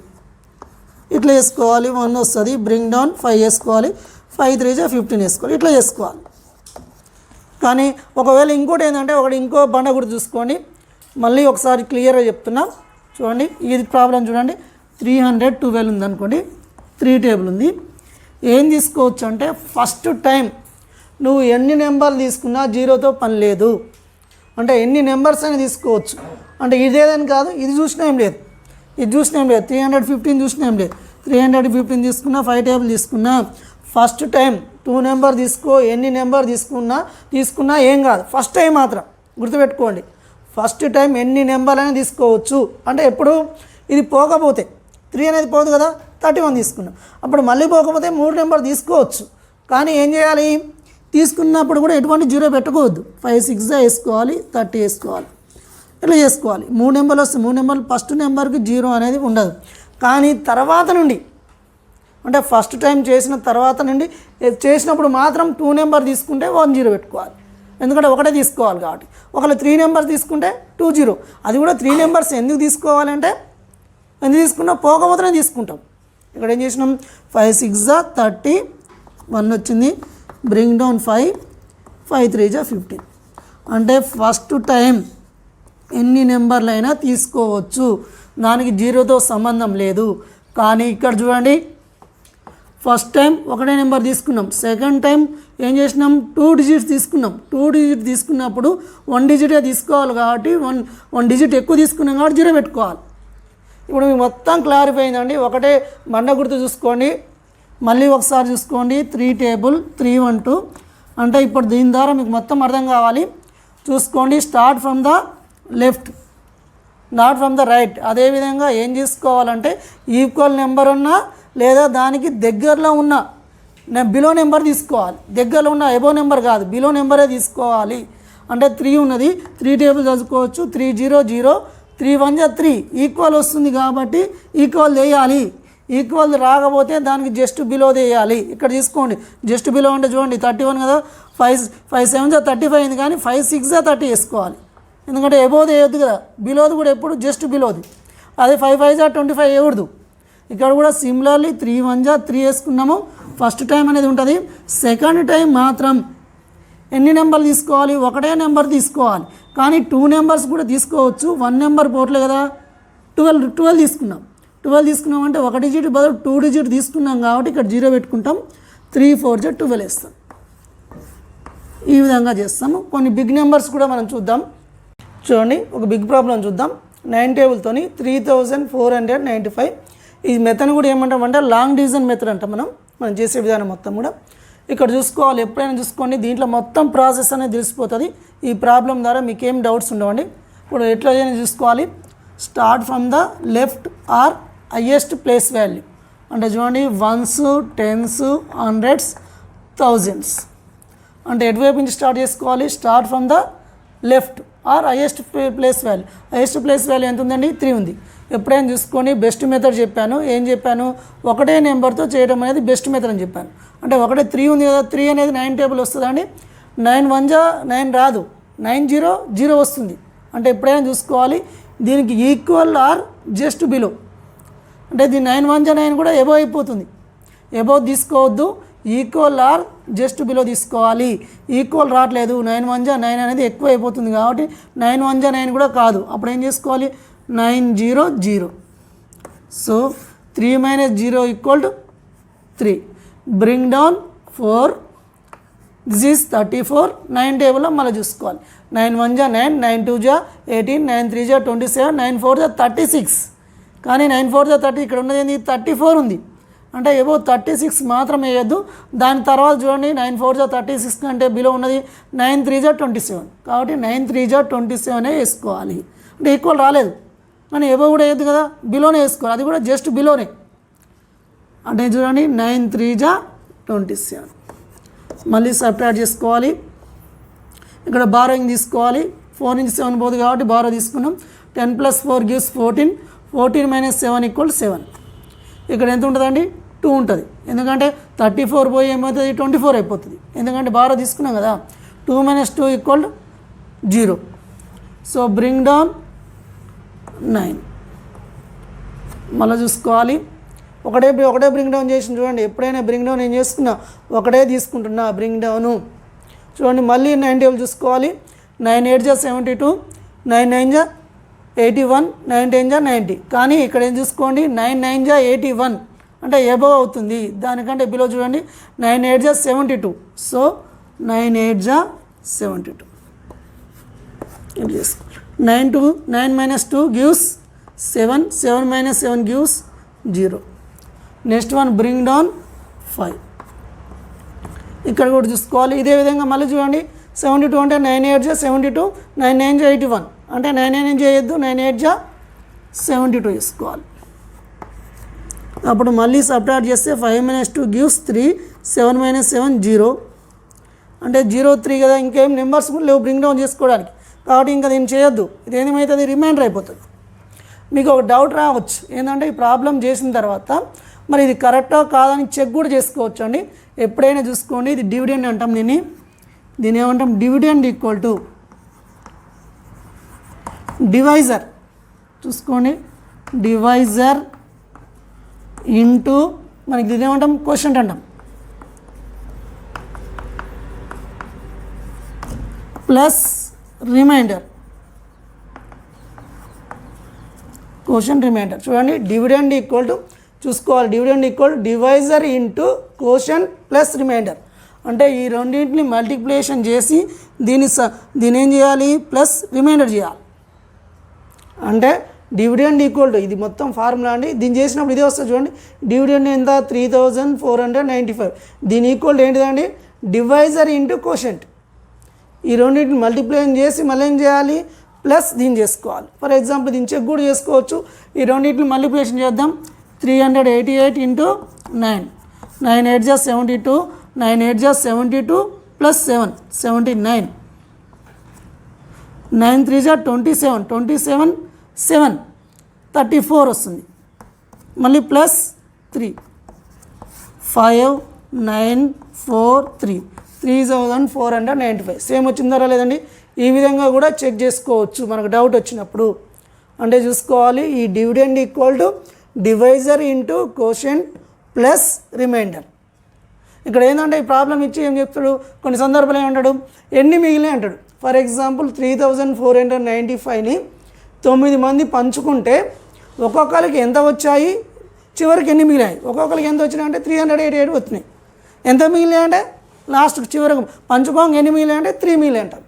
ఇట్లా వేసుకోవాలి, 1 వస్తుంది. బ్రింగ్ డౌన్ 5 వేసుకోవాలి, 5 3 జా 15 వేసుకోవాలి, ఇట్లా చేసుకోవాలి. కానీ ఒకవేళ ఇంకోటి ఏంటంటే ఇంకో బండ కూడా చూసుకోండి, మళ్ళీ ఒకసారి క్లియర్గా చెప్తున్నా. చూడండి ఇది ప్రాబ్లం చూడండి, 312 ఉందనుకోండి, 3 టేబుల్ ఉంది. ఏం తీసుకోవచ్చు అంటే ఫస్ట్ టైం నువ్వు ఎన్ని నెంబర్లు తీసుకున్నా 0తో పని లేదు. అంటే ఎన్ని నెంబర్స్ అయినా తీసుకోవచ్చు. అంటే ఇదేదని కాదు, ఇది చూసినా ఏం లేదు, ఇది చూసినా ఏం లేదు, 315 చూసినా ఏం లేదు. 315 తీసుకున్నా, 5 టేబుల్ తీసుకున్నా, ఫస్ట్ టైం 2 నెంబర్ తీసుకో, ఎన్ని నెంబర్ తీసుకున్నా ఏం కాదు. ఫస్ట్ టైం మాత్రం గుర్తుపెట్టుకోండి, ఫస్ట్ టైం ఎన్ని నెంబర్లైనా తీసుకోవచ్చు. అంటే ఎప్పుడు ఇది పోకపోతే 3 అనేది పోదు కదా, 31 తీసుకున్నాం, అప్పుడు మళ్ళీ పోకపోతే 3 నెంబర్ తీసుకోవచ్చు. కానీ ఏం చేయాలి, తీసుకున్నప్పుడు కూడా ఎటువంటి 0 పెట్టకూడదు. 5 6 జా వేసుకోవాలి, 30 వేసుకోవాలి, ఇట్లా చేసుకోవాలి. 3 నెంబర్లు వస్తే 3 నెంబర్లు, ఫస్ట్ నెంబర్కి 0 అనేది ఉండదు. కానీ తర్వాత నుండి అంటే ఫస్ట్ టైం చేసిన తర్వాత నుండి చేసినప్పుడు మాత్రం 2 నెంబర్ తీసుకుంటే 1 0 పెట్టుకోవాలి, ఎందుకంటే ఒకటే తీసుకోవాలి కాబట్టి. ఒకవేళ 3 నెంబర్స్ తీసుకుంటే 2 0. అది కూడా 3 నెంబర్స్ ఎందుకు తీసుకోవాలంటే ఎందుకు తీసుకున్నా పోకపోతేనే తీసుకుంటాం. ఇక్కడ ఏం చేసినాం 5 6 30 1 వచ్చింది, బ్రింగ్ డౌన్ 5 5 3 15. అంటే ఫస్ట్ టైం ఎన్ని నెంబర్లు అయినా తీసుకోవచ్చు, దానికి 0తో సంబంధం లేదు. కానీ ఇక్కడ చూడండి ఫస్ట్ టైం ఒకటే నెంబర్ తీసుకున్నాం, సెకండ్ టైం ఏం చేసినాం 2 డిజిట్స్ తీసుకున్నాం. 2 డిజిట్ తీసుకున్నప్పుడు 1 డిజిటే తీసుకోవాలి కాబట్టి 1 డిజిట్ ఎక్కువ తీసుకున్నాం కాబట్టి 0 పెట్టుకోవాలి. ఇప్పుడు మీకు మొత్తం క్లారిఫై అయిందండి. ఒకటే బండ గుర్తు చూసుకోండి, మళ్ళీ ఒకసారి చూసుకోండి 3 టేబుల్ 3 1 2. అంటే ఇప్పుడు దీని ద్వారా మీకు మొత్తం అర్థం కావాలి. చూసుకోండి start from the left not from the right. అదేవిధంగా ఏం చేసుకోవాలంటే ఈక్వల్ నెంబర్ ఉన్నా లేదా దానికి దగ్గరలో ఉన్న బిలో నెంబర్ తీసుకోవాలి. దగ్గరలో ఉన్న ఎబో నెంబర్ కాదు, బిలో నెంబరే తీసుకోవాలి. అంటే 3 ఉన్నది, 3 టేబుల్ చదువుకోవచ్చు. 3 0 0 3 1 3 ఈక్వల్ వస్తుంది కాబట్టి ఈక్వల్ వేయాలి. ఈక్వల్ రాకపోతే దానికి జస్ట్ బిలో వేయాలి. ఇక్కడ తీసుకోండి జస్ట్ బిలో అంటే చూడండి 31 కదా, 5 7 35 అయింది, కానీ 5 6 30 వేసుకోవాలి. ఎందుకంటే ఎబోది వేయొద్దు కదా, బిలోది కూడా ఎప్పుడు జస్ట్ బిలోది. అదే 5 5 25 వేయకూడదు. ఇక్కడ కూడా సిమిలర్లీ 3 1 3 వేసుకున్నాము. ఫస్ట్ టైం అనేది ఉంటుంది. సెకండ్ టైం మాత్రం ఎన్ని నెంబర్లు తీసుకోవాలి, ఒకటే నెంబర్ తీసుకోవాలి. కానీ 2 నెంబర్స్ కూడా తీసుకోవచ్చు, 1 నెంబర్ పోట్లే కదా. 12 తీసుకున్నాం. 12 తీసుకున్నాం అంటే 1 డిజిట్ బదులు 2 డిజిట్ తీసుకున్నాం కాబట్టి ఇక్కడ 0 పెట్టుకుంటాం. 3 4 12 వేస్తాం. ఈ విధంగా చేస్తాము. కొన్ని బిగ్ నెంబర్స్ కూడా మనం చూద్దాం. చూడండి ఒక బిగ్ ప్రాబ్లం చూద్దాం. 9 టేబుల్తోని 3495. ఈ మెథడ్ కూడా ఏమంటామంటే లాంగ్ డివిజన్ మెథడ్ అంటాం. మనం చేసే విధానం మొత్తం కూడా ఇక్కడ చూసుకోవాలి. ఎప్పుడైనా చూసుకోండి, దీంట్లో మొత్తం ప్రాసెస్ అనేది తెలిసిపోతుంది. ఈ ప్రాబ్లం ద్వారా మీకు ఏం డౌట్స్ ఉండవండి. ఇప్పుడు ఎట్లా చూసుకోవాలి, start from the left or highest place value. అంటే చూడండి 1s 10s 100s 1000s. అంటే ఎటువైపు నుంచి స్టార్ట్ చేసుకోవాలి, start from the left or highest place value. Highest place value ఎంత ఉందండి, 3 ఉంది. ఎప్పుడైనా చూసుకొని బెస్ట్ మెథడ్ చెప్పాను. ఏం చెప్పాను, ఒకటే నెంబర్తో చేయడం అనేది బెస్ట్ మెథడ్ అని చెప్పాను. అంటే ఒకటే 3 ఉంది కదా, 3 అనేది 9 టేబుల్ వస్తుందండి. 9 1 9 రాదు, 9 0 0 వస్తుంది. అంటే ఎప్పుడైనా చూసుకోవాలి దీనికి ఈక్వల్ ఆర్ జస్ట్ బిలో. అంటే దీని 9 1 9 కూడా ఎబో అయిపోతుంది. ఎబో తీసుకోవద్దు, ఈక్వల్ ఆర్ జస్ట్ బిలో తీసుకోవాలి. ఈక్వల్ రావట్లేదు, 9 1 9 అనేది ఎక్కువ అయిపోతుంది కాబట్టి 9 1 9 కూడా కాదు. అప్పుడు ఏం చేసుకోవాలి, 9 0 0. So 3 - 0 = 3. Bring down 4. This is 34. 9 టేబుల్లో మళ్ళీ చూసుకోవాలి. 9 1 9, 9 2 18, 9 3 27, 9 4 36. కానీ 9 4 30 ఇక్కడ ఉన్నది ఏంది, 34 ఉంది. అంటే ఏవో 36 మాత్రం వేయద్దు. దాని తర్వాత చూడండి 9 4 36 కంటే బిలో ఉన్నది 9 3 27. కాబట్టి 9 3 27 వేసుకోవాలి. అంటే ఈక్వల్ రాలేదు కానీ ఏవో కూడా వేయద్దు కదా, బిలోనే వేసుకోవాలి. అది కూడా జస్ట్ బిలోనే. అంటే చూడండి 9 3 27. మళ్ళీ సబ్ట్రాక్ట్ చేసుకోవాలి. ఇక్కడ బారోయింగ్ తీసుకోవాలి. 4 నుంచి 7 పోదు కాబట్టి బారో తీసుకున్నాం. 10 + 4 = 14. 14 - 7 = 7. ఇక్కడ ఎంత ఉంటుందండి, 2 ఉంటుంది. ఎందుకంటే 34 పోయి ఏమవుతుంది, 24 అయిపోతుంది. ఎందుకంటే బారో తీసుకున్నాం కదా. 2 - 2 = 0. So bring down 9. మళ్ళీ చూసుకోవాలి. ఒకటే బ్రింగ్ డౌన్ చేసి చూడండి. ఎప్పుడైనా బ్రింగ్ డౌన్ ఏం చేసుకున్నా, ఒకటే తీసుకుంటున్నా బ్రింగ్ డౌను. చూడండి మళ్ళీ 9 టేబుల్ చూసుకోవాలి. 9 8 72, 9 9 81, 9 10 90. కానీ ఇక్కడ ఏం చూసుకోండి, 9 9 81 అంటే ఎబవ్ అవుతుంది. దానికంటే బిలో చూడండి 9 8 72. So 9 8 72. 9 - 2 gives 7. 7 - 7 gives 0. Next one bring down 5. ఇక్కడ కూడా చూసుకోవాలి. ఇదే విధంగా మళ్ళీ చూడండి 72 అంటే 9 8 72, 9 9 81 అంటే 9 9 చేయొద్దు, 9 8 72 వేసుకోవాలి. అప్పుడు మళ్ళీ సబ్ట్రాక్ట్ చేస్తే 5 - 2 gives 3. 7 - 7 0. అంటే 0 3 కదా, ఇంకేం నెంబర్స్ కూడా లేవు బ్రింగ్ డౌన్ చేసుకోవడానికి. కాబట్టి ఇంకా దీన్ని చేయొద్దు. ఇది ఏమవుతుంది, రిమైండర్ అయిపోతుంది. మీకు ఒక డౌట్ రావచ్చు ఏంటంటే ఈ ప్రాబ్లం చేసిన తర్వాత మరి ఇది కరెక్టో కాదని చెక్ కూడా చేసుకోవచ్చు అండి. ఎప్పుడైనా చూసుకోండి, ఇది డివిడెండ్ అంటాం, దీన్ని ఏమంటాం, డివిడెండ్ ఈక్వల్ టు డివైజర్. చూసుకోండి, డివైజర్ ఇంటూ మనకి దీన్ని ఏమంటాం, క్వోషంట్ అంటాం, ప్లస్ రిమైండర్, క్వోషంట్ రిమైండర్. చూడండి, డివిడెండ్ ఈక్వల్ టు చూసుకోవాలి, dividend equal divisor into quotient plus remainder. అంటే ఈ రెండింటిని మల్టిప్లికేషన్ చేసి దీని ఏం చేయాలి, ప్లస్ రిమైండర్ చేయాలి. అంటే డివిడెండ్ ఈక్వల్ టు ఇది మొత్తం ఫార్ములా అండి. దీన్ని చేసినప్పుడు ఇదే వస్తుంది చూడండి, డివిడెండ్ ఎంత 3495. దీని ఈక్వల్ ఏంటిదండి, డివైజర్ ఇంటూ క్వోషంట్. ఈ రెండింటిని మల్టిప్లికేషన్ చేసి మళ్ళీ ఏం చేయాలి, ప్లస్ దీన్ని చేసుకోవాలి. ఫర్ ఎగ్జాంపుల్ దీన్ని చెక్ కూడా చేసుకోవచ్చు. ఈ రెండింటిని మల్టిప్లికేషన్ చేద్దాం. 388 ఇంటూ 9, 9 8 జా 72, 9 8 జా 72 ప్లస్ 7 79, 9 3 జా 27, 27 7 34 వస్తుంది. మళ్ళీ ప్లస్ 3 5 9 4 3 3495. సేమ్ వచ్చిందా లేదండి? ఈ విధంగా కూడా చెక్ చేసుకోవచ్చు మనకు డౌట్ వచ్చినప్పుడు. అంటే చూసుకోవాలి, ఈ dividend equal to divisor into quotient plus remainder. ఇక్కడ ఏంటంటే ఈ ప్రాబ్లం ఇచ్చి ఏం చెప్తాడు, కొన్ని సందర్భాలు ఏమంటాడు, ఎన్ని మిగిలినాయి అంటాడు. ఫర్ ఎగ్జాంపుల్ 3495ని 9 మంది పంచుకుంటే ఒక్కొక్కరికి ఎంత వచ్చాయి, చివరికి ఎన్ని మిగిలాయి, ఒక్కొక్కరికి ఎంత వచ్చినాయి అంటే 388 వచ్చినాయి. ఎంత మిగిలినాయి అంటే లాస్ట్కి చివరికి పంచుకోంగా ఎన్ని మిగిలాయి అంటే 3 మిగిలాయి అంటారు.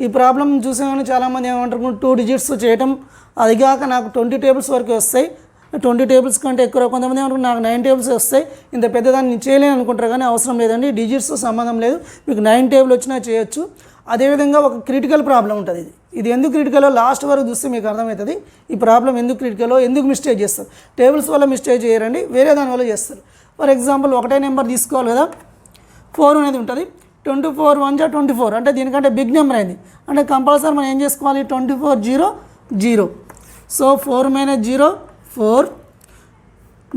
ఈ ప్రాబ్లం చూసేవాళ్ళు చాలామంది ఏమంటారు, 2 డిజిట్స్ చేయటం, అది కాక నాకు 20 టేబుల్స్ వరకు వస్తాయి, 20 టేబుల్స్ కంటే ఎక్కువ. కొంతమంది ఏమంటారు నాకు 9 టేబుల్స్ వస్తాయి, ఇంత పెద్దదాన్ని నేను చేయలేను అనుకుంటారు. కానీ అవసరం లేదండి, డిజిట్స్ సంబంధం లేదు, మీకు 9 టేబుల్ వచ్చినా చేయొచ్చు. అదేవిధంగా ఒక క్రిటికల్ ప్రాబ్లం ఉంటుంది. ఇది ఎందుకు క్రిటికలో లాస్ట్ వరకు చూస్తే మీకు అర్థమవుతుంది. ఈ ప్రాబ్లం ఎందుకు క్రిటికలో, ఎందుకు మిస్టేక్ చేస్తారు. టేబుల్స్ వల్ల మిస్టేక్ చేయరండి, వేరే దానివల్ల చేస్తారు. ఫర్ ఎగ్జాంపుల్ ఒకటే నెంబర్ తీసుకోవాలి కదా, 4 అనేది ఉంటుంది. 24 1 జా 24, అంటే దీనికంటే బిగ్ నెంబర్ అయింది. అంటే కంపల్సరీ మనం ఏం చేసుకోవాలి, 24 0 0. So 4 - 0 4,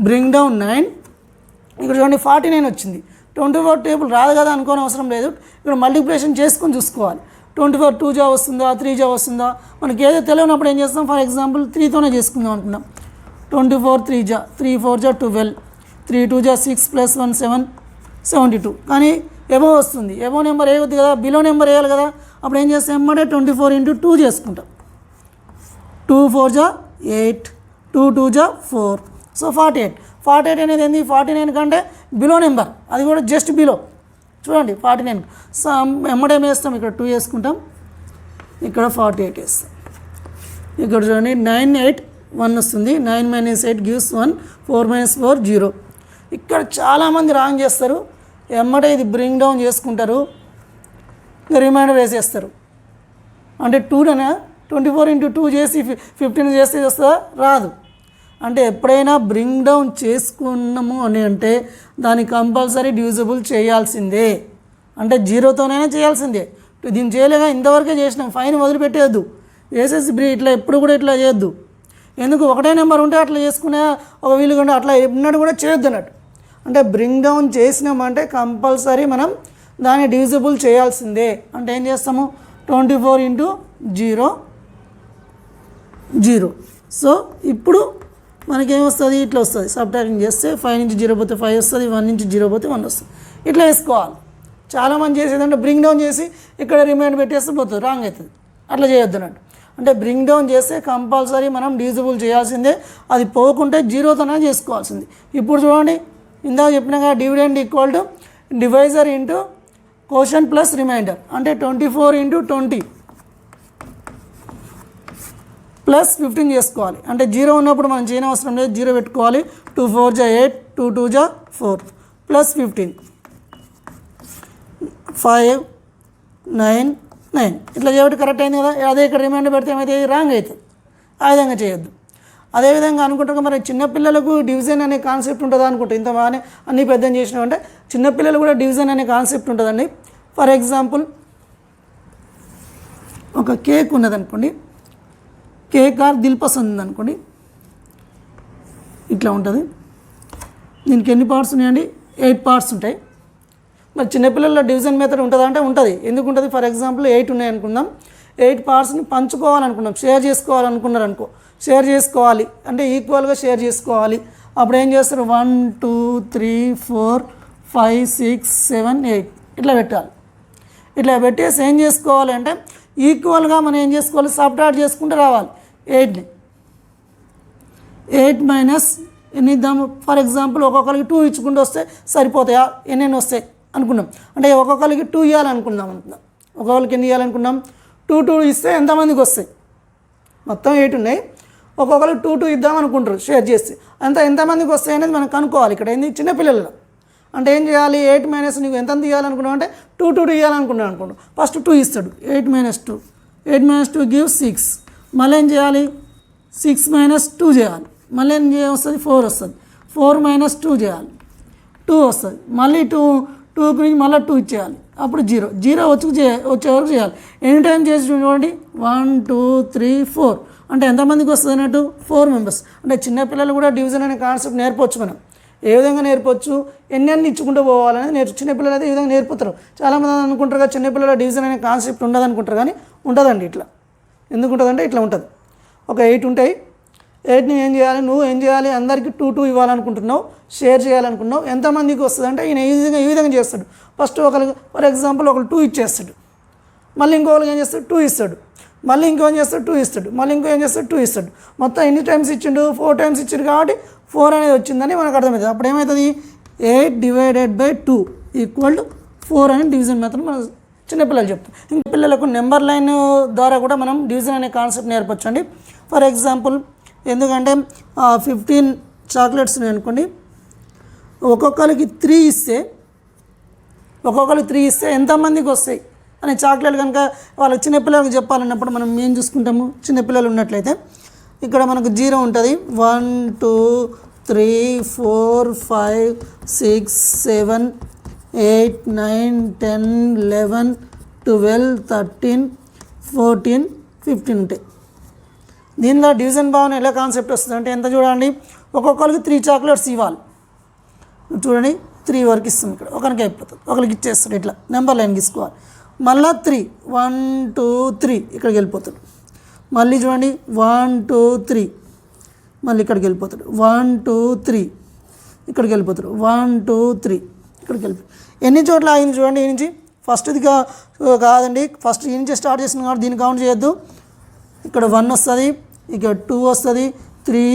bring down 9. ఇక్కడ చూడండి 49 వచ్చింది. 24 టేబుల్ రాదు కదా అనుకోని అవసరం లేదు, ఇక్కడ మల్టిప్లికేషన్ చేసుకొని చూసుకోవాలి. 24 2 జా వస్తుందా, 3 జా వస్తుందా, మనకి ఏదో తెలియనప్పుడు ఏం చేస్తాం, ఫర్ ఎగ్జాంపుల్ 3తోనే చేసుకుందాం అనుకున్నాం. 24 3 జా 3 4 జా 12, 3 2 జా 6 + 1 7 72. కానీ ఎబో వస్తుంది, ఎబో నెంబర్ వేయవద్దు కదా, బిలో నెంబర్ వేయాలి కదా. అప్పుడు ఏం చేస్తాం, ఏమంటే 24 × 2 చేసుకుంటాం. 2 4 జా 8, 2 2 జా 4. సో 48 అనేది ఏంది, 49 కంటే బిలో నెంబర్, అది కూడా జస్ట్ బిలో. చూడండి 49. సో ఎమ్మడేం వేస్తాం, ఇక్కడ 2 వేసుకుంటాం, ఇక్కడ 48 వేస్తాం. ఇక్కడ చూడండి 9 8 1 వస్తుంది. 9 - 8 gives 1, 4 - 4 0. ఇక్కడ చాలామంది రాంగ్ చేస్తారు. ఎమ్మడే ఇది బ్రింగ్ డౌన్ చేసుకుంటారు, రిమైండర్ వేసేస్తారు. అంటే 2 24 × 2 చేసి 15 చేస్తే వస్తుందా, రాదు. అంటే ఎప్పుడైనా బ్రింగ్ డౌన్ చేసుకున్నాము అని అంటే దాన్ని కంపల్సరీ డివిజిబుల్ చేయాల్సిందే. అంటే 0తోనైనా చేయాల్సిందే. దీన్ని చేయలేగా ఇంతవరకే చేసినాం, ఫైన్ వదిలిపెట్టేయద్దు, వేసేసి ఇట్లా ఎప్పుడు కూడా ఇట్లా చేయొద్దు. ఎందుకు, ఒకటే నెంబర్ ఉంటే అట్లా చేసుకునే ఒక వీలుగా ఉంటే అట్లా ఎన్నట్టు కూడా చేయొద్దు అన్నట్టు. అంటే బ్రింగ్ డౌన్ చేసినామంటే కంపల్సరీ మనం దాన్ని డివిజిబుల్ చేయాల్సిందే. అంటే ఏం చేస్తాము, 24 × 0 0. సో ఇప్పుడు మనకేమొస్తుంది, ఇట్లా వస్తుంది. సబ్ట్రాక్టింగ్ చేస్తే 5 నుంచి 0 పోతే 5 వస్తుంది, 1 నుంచి 0 పోతే 1 వస్తుంది. ఇట్లా వేసుకోవాలి. చాలామంది చేసేదంటే బ్రింగ్ డౌన్ చేసి ఇక్కడ రిమైండ్ పెట్టేస్తే పోతుంది, రాంగ్ అవుతుంది. అట్లా చేయొద్దు అన్నట్టు. అంటే బ్రింగ్ డౌన్ చేస్తే కంపల్సరీ మనం డివిజిబుల్ చేయాల్సిందే, అది పోకుంటే 0తోనే చేసుకోవాల్సింది. ఇప్పుడు చూడండి, ఇందాక చెప్పినాక dividend equal to divisor into quotient plus remainder. అంటే 24 × 20 ప్లస్ 15 చేసుకోవాలి. అంటే 0 ఉన్నప్పుడు మనం చేయని అవసరం లేదు, 0 పెట్టుకోవాలి. 2 4 జా 8, 2 2 జా 4 ప్లస్ 15 5 9 9. ఇట్లా చేయబట్టి కరెక్ట్ అయింది కదా. అదే ఇక్కడ రిమైండర్ పెడితే ఏమైతే రాంగ్ అవుతుంది. ఆ విధంగా చేయొద్దు. అదేవిధంగా అనుకుంటారు మరి చిన్నపిల్లలకు డివిజన్ అనే కాన్సెప్ట్ ఉంటుందా అనుకుంటే, ఇంత బాగానే అన్నీ పెద్దం చేసినామంటే చిన్నపిల్లలు కూడా డివిజన్ అనే కాన్సెప్ట్ ఉంటుందండి. ఫర్ ఎగ్జాంపుల్ ఒక కేక్ ఉన్నదనుకోండి, కేక్ ఆర్ దిల్ పసంద్ ఉంది అనుకోండి, ఇట్లా ఉంటుంది. దీనికి ఎన్ని పార్ట్స్ ఉన్నాయండి? 8 పార్ట్స్ ఉంటాయి. మరి చిన్నపిల్లల డివిజన్ మెథడ్ ఉంటుందా అంటే ఉంటుంది. ఎందుకు ఉంటుంది? ఫర్ ఎగ్జాంపుల్ 8 ఉన్నాయి అనుకుందాం. 8 పార్ట్స్ని పంచుకోవాలనుకున్నాం, షేర్ చేసుకోవాలనుకున్నారు అనుకో, షేర్ చేసుకోవాలి అంటే ఈక్వల్గా షేర్ చేసుకోవాలి. అప్పుడు ఏం చేస్తారు? 1 2 3 4 5 6 7 8 ఇట్లా పెట్టాలి. ఇట్లా పెట్టేసి ఏం చేసుకోవాలి అంటే ఈక్వల్గా మనం ఏం చేసుకోవాలి? సబ్ట్రాక్ట్ చేసుకుంటూ రావాలి. 8ని 8 మైనస్ ఎన్ని ఇద్దాము? ఫర్ ఎగ్జాంపుల్ ఒక్కొక్కరికి 2 ఇచ్చుకుంటూ వస్తే సరిపోతాయా? ఎన్నెన్ని వస్తాయి అనుకున్నాం అంటే ఒక్కొక్కరికి 2 ఇవ్వాలనుకుందాం. ఒక్కొక్కరికి ఎన్ని ఇవ్వాలనుకున్నాం? 2 ఇస్తే ఎంతమందికి వస్తాయి? మొత్తం 8 ఉన్నాయి. ఒక్కొక్కరికి 2 ఇద్దాం అనుకుంటారు షేర్ చేసి, ఎంతమందికి వస్తాయి అనేది మనం కనుక్కోవాలి. ఇక్కడ ఏంది? చిన్నపిల్లలు అంటే ఏం చేయాలి? 8 మైనస్ నీకు ఎంత ఇవ్వాలనుకున్నావు అంటే 2 ఇవ్వాలనుకున్నాను అనుకోండి. ఫస్ట్ 2 ఇస్తాడు. 8 మైనస్ 2 గివ్స్ 6. మళ్ళీ ఏం చేయాలి? 6 మైనస్ 2 చేయాలి. మళ్ళీ ఏం వస్తుంది? 4 వస్తుంది. 4 మైనస్ 2 చేయాలి, 2 వస్తుంది. మళ్ళీ 2 గురించి మళ్ళీ 2 ఇచ్చేయాలి. అప్పుడు 0 వచ్చే వరకు చేయాలి. ఎనీ టైం చేసి చూడండి. 1 2 3 4 అంటే ఎంతమందికి వస్తుంది అన్నట్టు? 4 మెంబర్స్. అంటే చిన్నపిల్లలు కూడా డివిజన్ అనే కాన్సెప్ట్ నేర్పవచ్చు. మనం ఏ విధంగా నేర్పవచ్చు? ఎన్ని ఇచ్చుకుంటూ పోవాలనేది చిన్నపిల్లలు అయితే ఈ విధంగా నేర్పుతారు. చాలామంది అనుకుంటారు కదా చిన్నపిల్లల డివిజన్ అనే కాన్సెప్ట్ ఉండదు అనుకుంటారు, కానీ ఉంటుందండి. ఇట్లా ఎందుకు ఉంటుందంటే ఇట్లా ఉంటుంది. ఒక 8 ఉంటాయి. 8ని ఏం చేయాలి? నువ్వు ఏం చేయాలి? అందరికీ 2 ఇవ్వాలనుకుంటున్నావు, షేర్ చేయాలనుకుంటున్నావు. ఎంతమందికి వస్తుంది అంటే ఈయన ఈ విధంగా చేస్తాడు. ఫస్ట్ ఒకరికి ఫర్ ఎగ్జాంపుల్ ఒకరు 2 ఇచ్చేస్తాడు. మళ్ళీ ఇంకొకరికి ఏం చేస్తాడు? 2 ఇస్తాడు. మళ్ళీ ఇంకో ఏం చేస్తాడు? 2 ఇస్తాడు. మళ్ళీ ఇంకో ఏం చేస్తాడు? 2 ఇస్తాడు. మొత్తం ఎన్ని టైమ్స్ ఇచ్చిండు? 4 టైమ్స్ ఇచ్చిండు కాబట్టి 4 అనేది వచ్చిందని మనకు అర్థమవుతుంది. అప్పుడు ఏమవుతుంది? 8 డివైడెడ్ బై 2 ఈక్వల్ టు 4 అని డివిజన్ మెథడ్ మనం చిన్నపిల్లలు చెప్తాం. ఇంకా పిల్లలకు నెంబర్ లైన్ ద్వారా కూడా మనం డివిజన్ అనే కాన్సెప్ట్ నేర్పచ్చు అండి. ఫర్ ఎగ్జాంపుల్ ఎందుకంటే 15 చాక్లెట్స్ ఉన్నాయి అనుకోండి. ఒక్కొక్కరికి 3 ఇస్తే ఎంతమందికి వస్తాయి అని చాక్లెట్ కనుక వాళ్ళ చిన్నపిల్లలకు చెప్పాలన్నప్పుడు మనం ఏం చూసుకుంటాము? చిన్నపిల్లలు ఉన్నట్లయితే ఇక్కడ మనకు 0 ఉంటుంది. 1 2 3 4 5 6 7 8 9 10 11 12 13 14 15 ఉంటాయి. దీనిలో డివిజన్ భావన ఎలా కాన్సెప్ట్ వస్తుంది అంటే ఎంత చూడండి? ఒక్కొక్కరికి 3 చాక్లెట్స్ ఇవ్వాలి. చూడండి 3 వరకు ఇస్తాం. ఇక్కడ ఒకరికి అయిపోతుంది, ఒకరికి ఇచ్చేస్తాడు. ఇట్లా నెంబర్ లైన్ తీసుకోవాలి. మళ్ళీ 3 1 2 3 ఇక్కడికి వెళ్ళిపోతాడు. మళ్ళీ చూడండి 1 2 3 మళ్ళీ ఇక్కడికి వెళ్ళిపోతాడు. 1 2 3 ఇక్కడికి వెళ్ళిపోతాడు. 1 2 3 ఇక్కడికి వెళ్ళిపోతాడు. ఎన్ని చోట్ల ఆగింది చూడండి. ఈ నుంచి ఫస్ట్ది కాదండి, ఫస్ట్ ఈ నుంచి స్టార్ట్ చేసిన కాబట్టి దీన్ని కౌంట్ చేయొద్దు. ఇక్కడ 1 వస్తుంది, ఇక్కడ 2 వస్తుంది, 3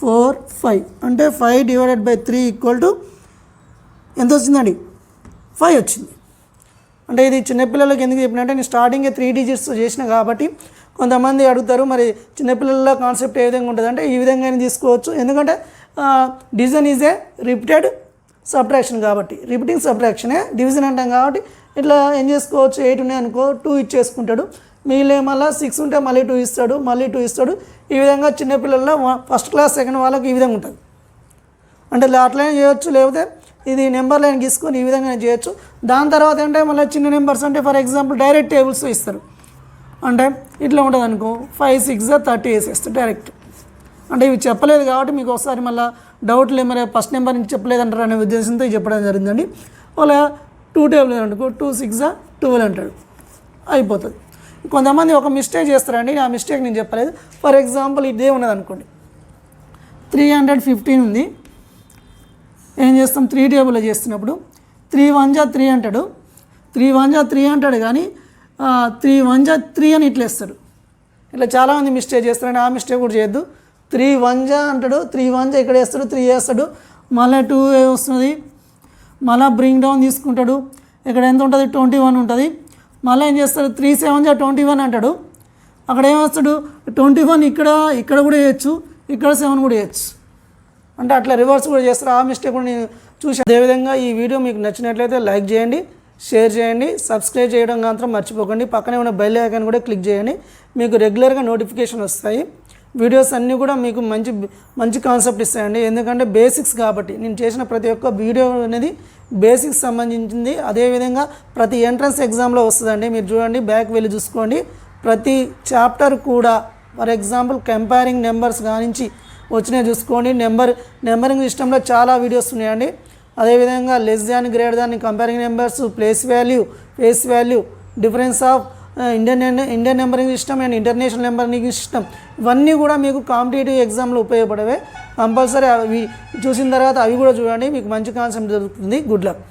4 5 అంటే 5 డివైడెడ్ బై 3 ఈక్వల్ టు ఎంత వచ్చిందండి? 5 వచ్చింది. అంటే ఇది చిన్నపిల్లలకి ఎందుకు చెప్పినంటే నేను స్టార్టింగే 3 డిజిట్స్ చేసిన కాబట్టి కొంతమంది అడుగుతారు మరి చిన్నపిల్లల కాన్సెప్ట్ ఏ విధంగా ఉంటుంది అంటే ఈ విధంగా తీసుకోవచ్చు. ఎందుకంటే division is a repeated subtraction కాబట్టి, రిపీటింగ్ సబ్ట్రాక్షనే డివిజన్ అంటాం కాబట్టి ఇట్లా ఏం చేసుకోవచ్చు? 8 ఉన్నాయి అనుకో, 2 ఇచ్చేసుకుంటాడు. మిగిలిన మళ్ళీ 6 ఉంటే మళ్ళీ 2 ఇస్తాడు, మళ్ళీ 2 ఇస్తాడు. ఈ విధంగా చిన్నపిల్లల్లో ఫస్ట్ క్లాస్ సెకండ్ వాళ్ళకి ఈ విధంగా ఉంటుంది. అంటే అట్లనే చేయొచ్చు, లేకపోతే ఇది నెంబర్ లైన్ గీసుకొని ఈ విధంగా చేయొచ్చు. దాని తర్వాత ఏంటంటే మళ్ళీ చిన్న నెంబర్స్ అంటే ఫర్ ఎగ్జాంపుల్ డైరెక్ట్ టేబుల్స్ ఇస్తారు. అంటే ఇట్లా ఉంటుంది అనుకో, 5 6 30 వేసేస్తారు డైరెక్ట్. అంటే ఇవి చెప్పలేదు కాబట్టి మీకు ఒకసారి మళ్ళీ డౌట్లు మరి ఫస్ట్ నెంబర్ నుంచి చెప్పలేదు అంటారు అనే ఉద్దేశంతో చెప్పడం జరిగిందండి. వాళ్ళ 2 టేబుల్ అనుకో, 2 6 12 అంటాడు, అయిపోతుంది. కొంతమంది ఒక మిస్టేక్ చేస్తారండి, ఆ మిస్టేక్ నేను చెప్పలేదు. ఫర్ ఎగ్జాంపుల్ ఇదే ఉన్నది అనుకోండి, 315 ఉంది. ఏం చేస్తాం? 3 టేబుల్లో చేస్తున్నప్పుడు 3 1 3 అంటాడు, 3 1 3 అంటాడు, కానీ 3 1 3 అని ఇట్లా వేస్తాడు. ఇట్లా చాలామంది మిస్టేక్ చేస్తారండి, ఆ మిస్టేక్ కూడా చేయొద్దు. 3 1 అంటాడు, 3 1 ఇక్కడ వేస్తాడు, 3 వేస్తాడు, మళ్ళీ 2 వస్తుంది, మళ్ళీ బ్రింగ్ డౌన్ తీసుకుంటాడు. ఇక్కడ ఎంత ఉంటుంది? 21 ఉంటుంది. మళ్ళీ ఏం చేస్తాడు? 3 7 21 అంటాడు. అక్కడ ఏమొస్తాడు? 21 ఇక్కడ కూడా వేయచ్చు, ఇక్కడ 7 కూడా వేయచ్చు. అంటే అట్లా రివర్స్ కూడా చేస్తారు. ఆ మిస్టేక్ కూడా నేను చూసాను. అదేవిధంగా ఈ వీడియో మీకు నచ్చినట్లయితే లైక్ చేయండి, షేర్ చేయండి, సబ్స్క్రైబ్ చేయడం మాత్రం మర్చిపోకండి. పక్కనే ఉన్న బెల్ ఐకాన్ కూడా క్లిక్ చేయండి, మీకు రెగ్యులర్గా నోటిఫికేషన్ వస్తాయి. వీడియోస్ అన్నీ కూడా మీకు మంచి కాన్సెప్ట్ ఇస్తాయండి. ఎందుకంటే బేసిక్స్ కాబట్టి నేను చేసిన ప్రతి ఒక్క వీడియో అనేది బేసిక్స్ సంబంధించింది. అదేవిధంగా ప్రతి ఎంట్రన్స్ ఎగ్జామ్లో వస్తుందండి. మీరు చూడండి, బ్యాక్ వెళ్ళి చూసుకోండి. ప్రతి చాప్టర్ కూడా ఫర్ ఎగ్జాంపుల్ కంపేరింగ్ నెంబర్స్ కానించి వచ్చినాయి చూసుకోండి. నెంబరింగ్ సిస్టంలో చాలా వీడియోస్ ఉన్నాయండి. అదేవిధంగా less than, greater than, comparing numbers, place value, face value, difference of Indian numbering system and international numbering system, ఇవన్నీ కూడా మీకు కాంపిటేటివ్ ఎగ్జామ్లో ఉపయోగపడవే. కంపల్సరీ అవి చూసిన తర్వాత అవి కూడా చూడండి, మీకు మంచి కాన్సెప్ట్ దొరుకుతుంది. Good luck.